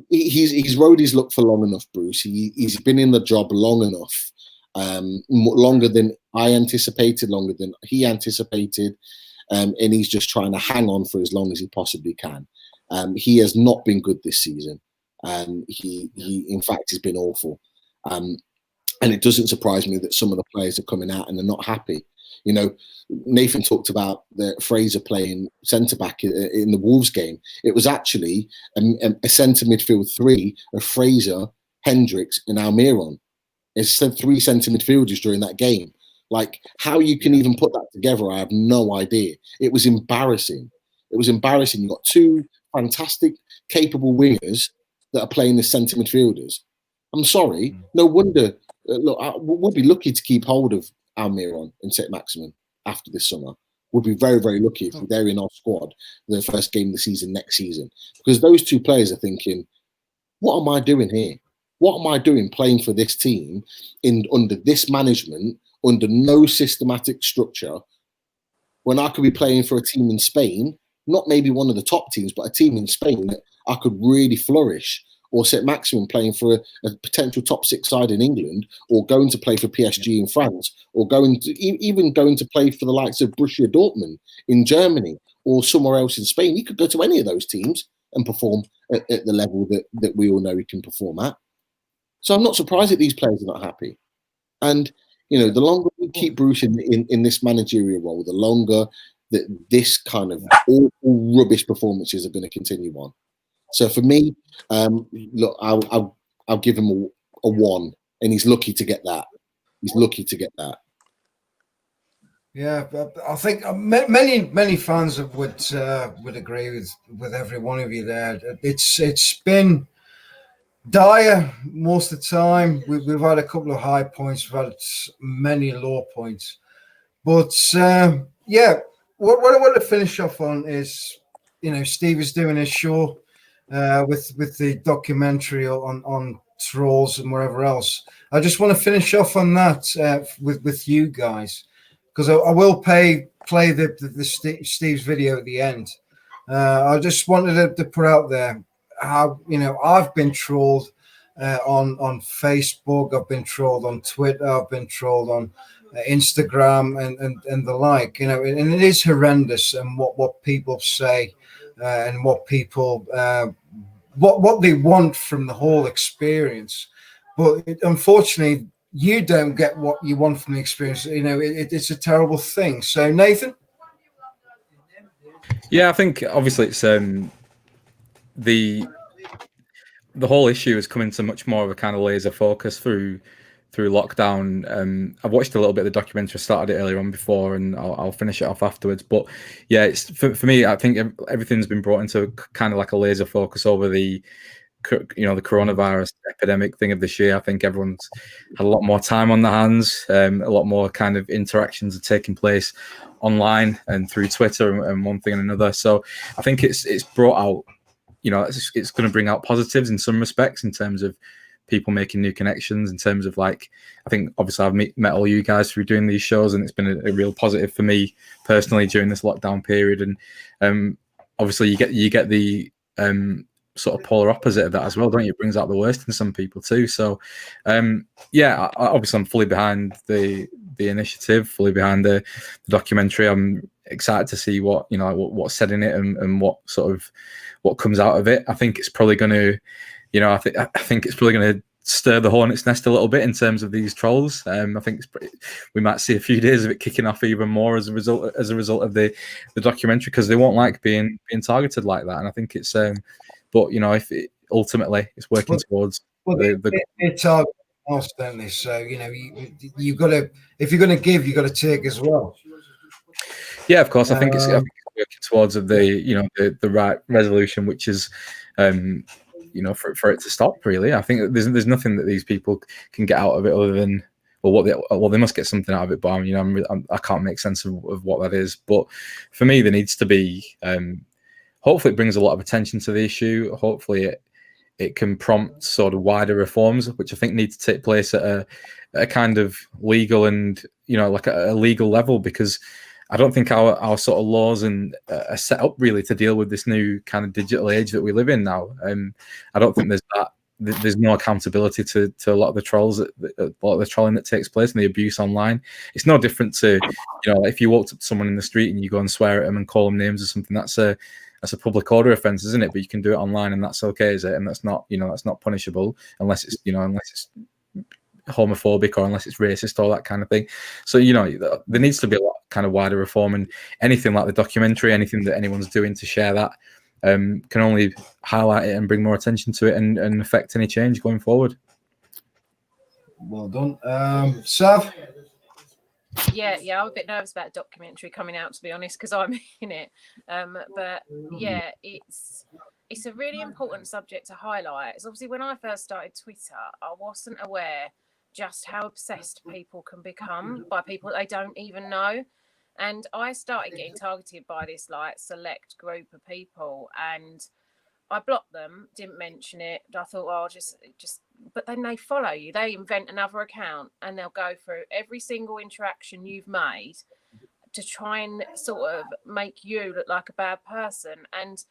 Speaker 3: he's rode his luck for long enough, Bruce. He's been in the job long enough, longer than I anticipated, longer than he anticipated. And he's just trying to hang on for as long as he possibly can. He has not been good this season. He in fact has been awful. And it doesn't surprise me that some of the players are coming out and they're not happy. Nathan talked about the Fraser playing centre-back in the Wolves game. It was actually a centre midfield 3 of Fraser, Hendricks and Almiron. It's 3 centre midfielders during that game. How you can even put that together, I have no idea. It was embarrassing. You've got 2 fantastic, capable wingers that are playing as centre midfielders. I'm sorry. No wonder. Look, we'll be lucky to keep hold of Almiron and St. Maximin after this summer. We'll be very, very lucky if they're in our squad the first game of the season next season. Because those 2 players are thinking, what am I doing here? What am I doing playing for this team under this management, under no systematic structure, when I could be playing for a team in Spain, not maybe one of the top teams, but a team in Spain that I could really flourish, or St. Maximin playing for a potential top 6 side in England, or going to play for PSG in France, or even going to play for the likes of Borussia Dortmund in Germany, or somewhere else in Spain. He could go to any of those teams and perform at the level that we all know he can perform at. So I'm not surprised that these players are not happy. And, you know, the longer we keep Bruce in this managerial role, the longer that this kind of all rubbish performances are going to continue on. So for me, look, I'll give him a 1, and he's lucky to get that. He's lucky to get that.
Speaker 1: Yeah, but I think many fans would agree with every one of you there. It's been dire most of the time. We've had a couple of high points, we've had many low points, but yeah, what I want to finish off on is, you know, Steve is doing a show with the documentary on trolls and wherever else. I just want to finish off on that with you guys, because I will play the Steve's video at the end. I just wanted to put out there how, you know, I've been trolled on Facebook, I've been trolled on Twitter, I've been trolled on Instagram and the like, you know, and it is horrendous, and what people say and what people what they want from the whole experience. But unfortunately, you don't get what you want from the experience. You know, it's a terrible thing. So, Nathan?
Speaker 2: Yeah, I think obviously it's the whole issue has come into much more of a kind of laser focus through lockdown. I've watched a little bit of the documentary, started it earlier on before, and I'll finish it off afterwards. But yeah, it's for me, I think everything's been brought into kind of like a laser focus over the coronavirus epidemic thing of this year. I think everyone's had a lot more time on their hands. A lot more kind of interactions are taking place online and through Twitter and one thing and another. So I think it's brought out, you know, it's going to bring out positives in some respects in terms of people making new connections, in terms of, like, I think obviously I've met all you guys through doing these shows, and it's been a real positive for me personally during this lockdown period. And obviously you get the sort of polar opposite of that as well, don't you? It brings out the worst in some people too. So yeah, obviously I'm fully behind the initiative, fully behind the documentary. I'm excited to see what's said in it and what sort of what comes out of it. I think it's probably going to, you know, I think it's probably going to stir the hornet's nest a little bit in terms of these trolls. I think we might see a few days of it kicking off even more as a result of the documentary, because they won't like being targeted like that. And I think it's but you know, if ultimately it's working towards
Speaker 1: it's targeted us, don't they? So, you know, you've got to, if you're going to give, you've got to take as well.
Speaker 2: Yeah, of course. I think it's working towards the right resolution, which is you know, for it to stop. Really, I think there's nothing that these people can get out of it other than, well, they must get something out of it, but I can't make sense of what that is. But for me, there needs to be. Hopefully, it brings a lot of attention to the issue. Hopefully, it can prompt sort of wider reforms, which I think need to take place at a kind of legal and, you know, like a legal level, because I don't think our sort of laws and are set up really to deal with this new kind of digital age that we live in now. I don't think there's no accountability to a lot of the trolls, a lot of the trolling that takes place and the abuse online. It's no different to, you know, if you walked up to someone in the street and you go and swear at them and call them names or something. That's a public order offence, isn't it? But you can do it online, and that's okay, is it? And that's not, you know, that's not punishable unless it's homophobic or unless it's racist or that kind of thing. So, you know, there needs to be a lot kind of wider reform, and anything like the documentary, anything that anyone's doing to share that can only highlight it and bring more attention to it and affect any change going forward.
Speaker 1: Well done. Sav?
Speaker 4: Yeah, I'm a bit nervous about a documentary coming out, to be honest, because I'm in it. But yeah, it's a really important subject to highlight. It's obviously, when I first started Twitter, I wasn't aware just how obsessed people can become by people they don't even know. And I started getting targeted by this like select group of people, and I blocked them, didn't mention it. I thought, well, just, but then they follow you. They invent another account and they'll go through every single interaction you've made to try and sort of make you look like a bad person. And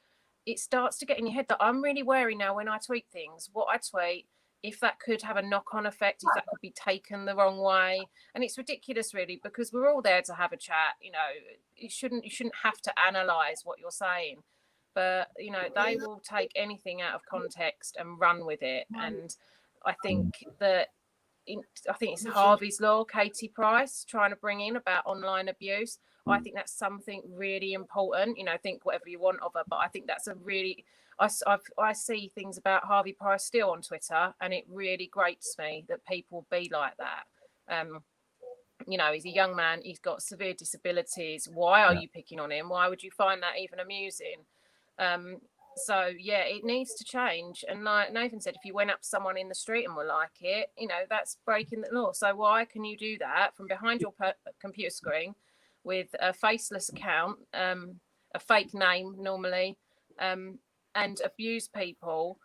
Speaker 4: it starts to get in your head that I'm really wary now when I tweet things, what I tweet, if that could have a knock-on effect, if that could be taken the wrong way. And it's ridiculous, really, because we're all there to have a chat. You know, you shouldn't have to analyze what you're saying. but you know, they will take anything out of context and run with it. And I think that I think it's Harvey's Law, Katie Price trying to bring in about online abuse. I think that's something really important. You know, think whatever you want of her, but I think that's a really, I see things about Harvey Price still on Twitter, and it really grates me that people be like that. You know, he's a young man, he's got severe disabilities. Why are you picking on him? Why would you find that even amusing? So yeah, it needs to change. And like Nathan said, if you went up to someone in the street and were like it, you know, that's breaking the law. So why can you do that from behind your computer screen with a faceless account, a fake name normally, and abuse people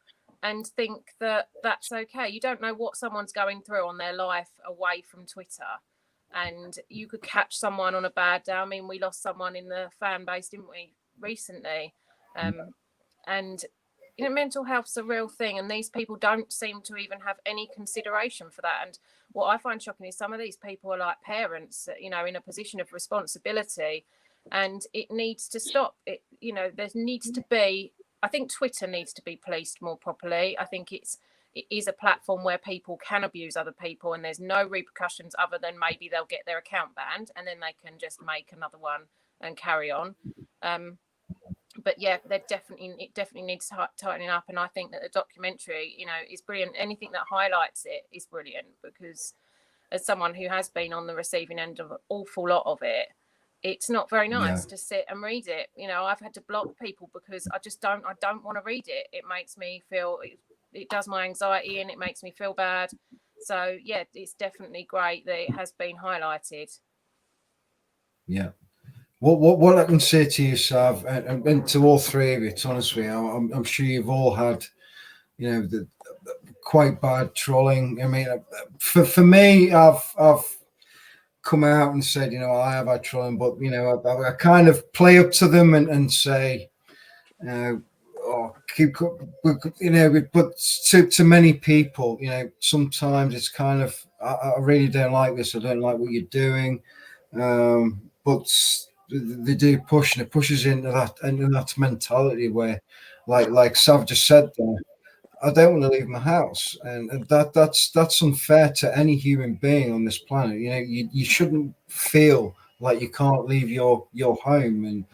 Speaker 4: and think that that's okay? You don't know what someone's going through on their life away from Twitter. And you could catch someone on a bad day. I mean, we lost someone in the fan base, didn't we, recently? And you know, mental health's a real thing, and these people don't seem to even have any consideration for that. And what I find shocking is some of these people are like parents, you know, in a position of responsibility, and it needs to stop. It, you know, there needs to be, I think Twitter needs to be policed more properly. I think it is a platform where people can abuse other people, and there's no repercussions other than maybe they'll get their account banned, and then they can just make another one and carry on. But yeah, it definitely needs tightening up, and I think that the documentary, you know, is brilliant. Anything that highlights it is brilliant, because as someone who has been on the receiving end of an awful lot of it, it's not very nice to sit and read it. You know, I've had to block people because I don't want to read it. It makes me feel, it does my anxiety and it makes me feel bad. So yeah, it's definitely great that it has been highlighted.
Speaker 1: Yeah. What I can say to you, Sav, and to all three of you, to honest with you, I'm sure you've all had, you know, the quite bad trolling. I mean, for me, I've come out and said, you know, I have had trolling, but you know, I kind of play up to them and say, keep, you know, but to many people, you know, sometimes it's kind of, I really don't like this. I don't like what you're doing, but they do push, and it pushes into that mentality where, like Sav just said there, I don't want to leave my house, and that's unfair to any human being on this planet. You know, you shouldn't feel like you can't leave your home, and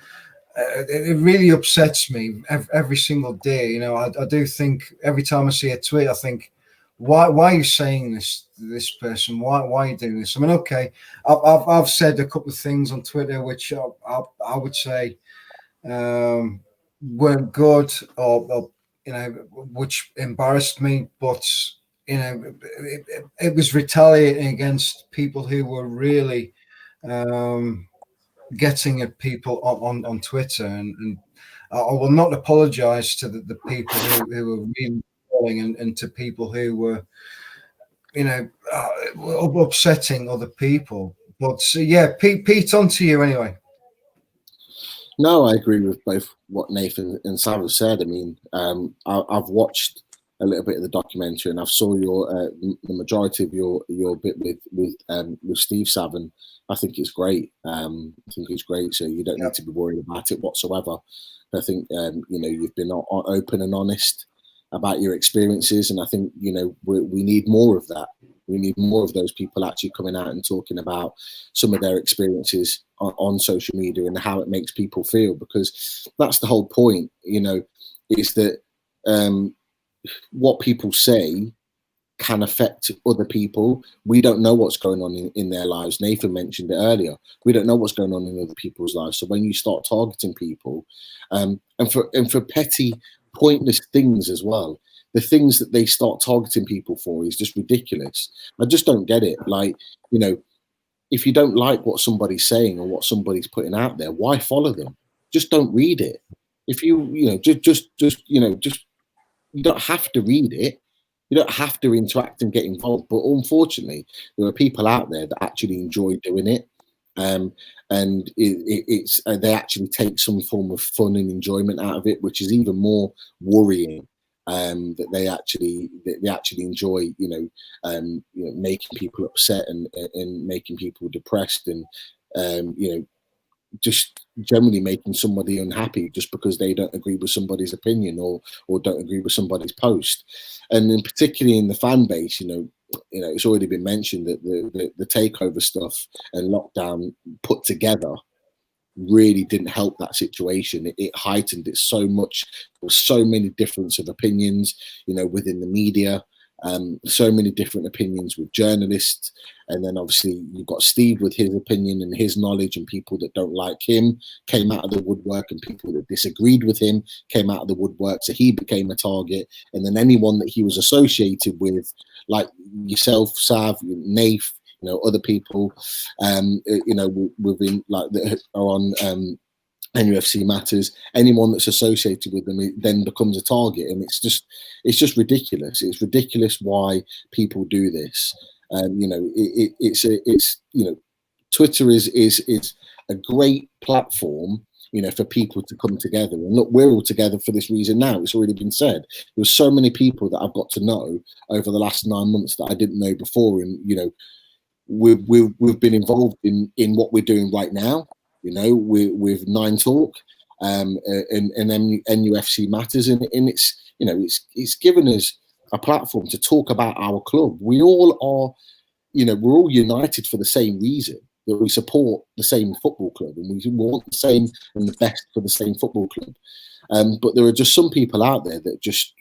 Speaker 1: it really upsets me every single day. You know, I do think every time I see a tweet, I think, why are you saying this to this person? Why are you doing this? I mean, okay, I've said a couple of things on Twitter which I would say weren't good, or you know, which embarrassed me, but you know, it was retaliating against people who were really getting at people on Twitter, and I will not apologize to the people who were really calling, and to people who were, you know, upsetting other people. But yeah, Pete, on to you anyway.
Speaker 3: No, I agree with both what Nathan and Sav have said. I mean, I've watched a little bit of the documentary, and I've saw your the majority of your bit with Steve Sav, and I think it's great. I think it's great. So you don't need to be worried about it whatsoever. I think you know, you've been open and honest about your experiences, and I think, you know, we need more of that. We need more of those people actually coming out and talking about some of their experiences on social media and how it makes people feel, because that's the whole point, you know, is that what people say can affect other people. We don't know what's going on in their lives. Nathan mentioned it earlier. We don't know what's going on in other people's lives. So when you start targeting people, and for petty, pointless things as well, the things that they start targeting people for is just ridiculous. I just don't get it. Like, you know, if you don't like what somebody's saying or what somebody's putting out there, why follow them? Just don't read it. If you know, just you know, just, you don't have to read it. You don't have to interact and get involved. But unfortunately, there are people out there that actually enjoy doing it. And it's they actually take some form of fun and enjoyment out of it, which is even more worrying. That they actually enjoy, you know, making people upset and making people depressed, and you know, just generally making somebody unhappy just because they don't agree with somebody's opinion or don't agree with somebody's post. And in particularly in the fan base, it's already been mentioned that the takeover stuff and lockdown put together really didn't help that situation. It heightened it so much. There were so many differences of opinions, within the media. So many different opinions with journalists, and then obviously you've got Steve with his opinion and his knowledge, and people that don't like him came out of the woodwork, and people that disagreed with him came out of the woodwork, so he became a target. And then anyone that he was associated with, like yourself, Sav, Nath, other people, within like that are on NUFC Matters, anyone that's associated with them then becomes a target, and it's just ridiculous. It's ridiculous why people do this. Twitter is a great platform, for people to come together. And look, we're all together for this reason now. It's already been said. There's so many people that I've got to know over the last 9 months that I didn't know before, and we've been involved in what we're doing right now. With Nine Talk, and NUFC Matters, and it's given us a platform to talk about our club. We all are, we're all united for the same reason, that we support the same football club, and we want the same and the best for the same football club. But there are just some people out there that just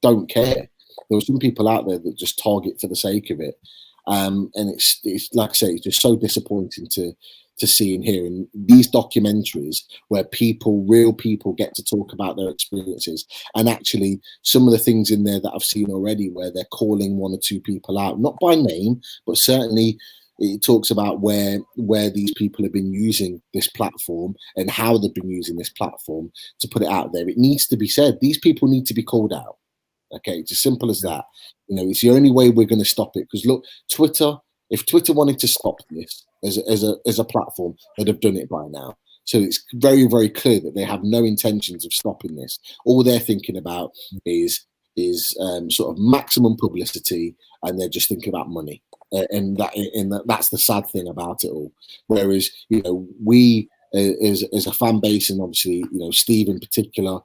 Speaker 3: don't care. There are some people out there that just target for the sake of it, and it's like I say, it's just so disappointing to see and hear. And these documentaries where real people get to talk about their experiences, and actually some of the things in there that I've seen already where they're calling one or two people out, not by name, but certainly it talks about where these people have been using this platform and how they've been using this platform to put it out there. It needs to be said. These people need to be called out. Okay, it's as simple as that. It's the only way we're going to stop it. Because look, if Twitter wanted to stop this as a platform, they'd have done it by now. So it's very, very clear that they have no intentions of stopping this. All they're thinking about is sort of maximum publicity, and they're just thinking about money. And that's the sad thing about it all. Whereas we as a fan base, and obviously Steve in particular,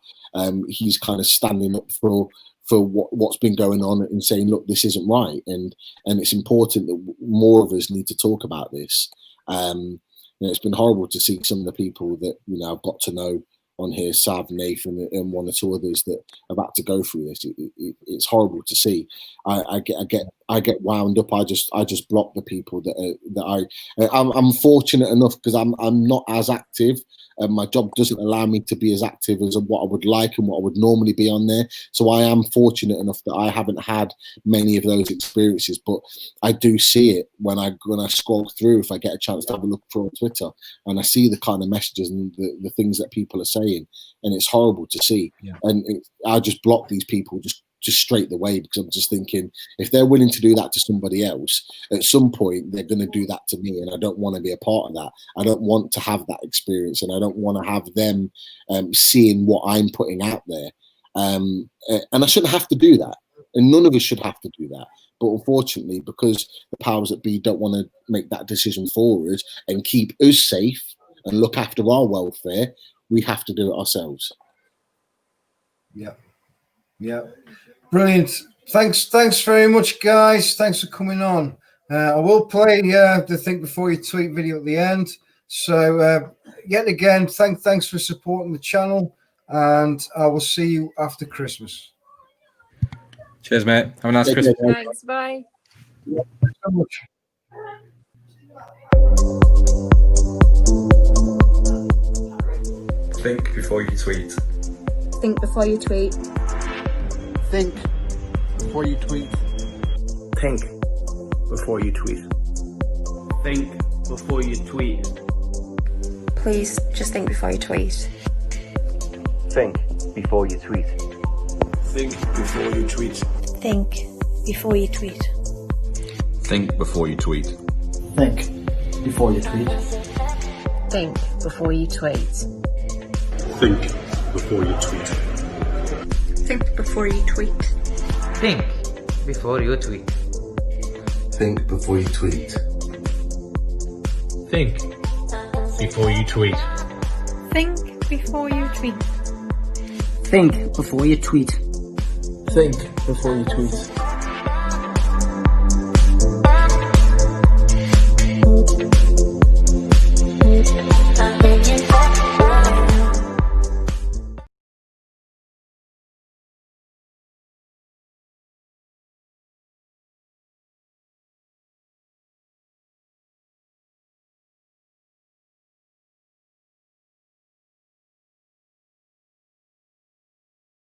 Speaker 3: he's kind of standing up for what's been going on and saying, look, this isn't right, and it's important that more of us need to talk about this. It's been horrible to see some of the people that I've got to know on here, Sav, Nathan, and one or two others that have had to go through this. It's horrible to see. I get wound up. I just block the people I'm fortunate enough because I'm not as active. My job doesn't allow me to be as active as what I would like and what I would normally be on there. So I am fortunate enough that I haven't had many of those experiences, but I do see it when I scroll through, if I get a chance to have a look through on Twitter, and I see the kind of messages and the things that people are saying, and it's horrible to see. Yeah. And I just block these people just straight away, because I'm just thinking, if they're willing to do that to somebody else, at some point they're going to do that to me, and I don't want to be a part of that. I don't want to have that experience, and I don't want to have them seeing what I'm putting out there. And I shouldn't have to do that, and none of us should have to do that. But unfortunately, because the powers that be don't want to make that decision for us and keep us safe and look after our welfare, we have to do it ourselves.
Speaker 1: Yeah. Brilliant. Thanks very much, guys. Thanks for coming on. I will play the Think Before You Tweet video at the end. So yet again, thanks for supporting the channel, and I will see you after Christmas.
Speaker 2: Cheers, mate. Have a nice Christmas.
Speaker 4: Thanks. Bye.
Speaker 1: Thanks so much.
Speaker 2: Think before you tweet.
Speaker 5: Think before you tweet.
Speaker 6: Think before you tweet.
Speaker 7: Think before you tweet.
Speaker 8: Think before you tweet.
Speaker 5: Please just think before you tweet.
Speaker 7: Think before you tweet.
Speaker 8: Think before you tweet.
Speaker 9: Think before you tweet.
Speaker 10: Think before you tweet.
Speaker 6: Think before you tweet.
Speaker 4: Think before you tweet.
Speaker 8: Think before you tweet.
Speaker 9: Think before you tweet.
Speaker 11: Think before you tweet.
Speaker 10: Think before you tweet.
Speaker 8: Think before you tweet.
Speaker 9: Think before you tweet.
Speaker 6: Think before you tweet.
Speaker 12: Think before you tweet.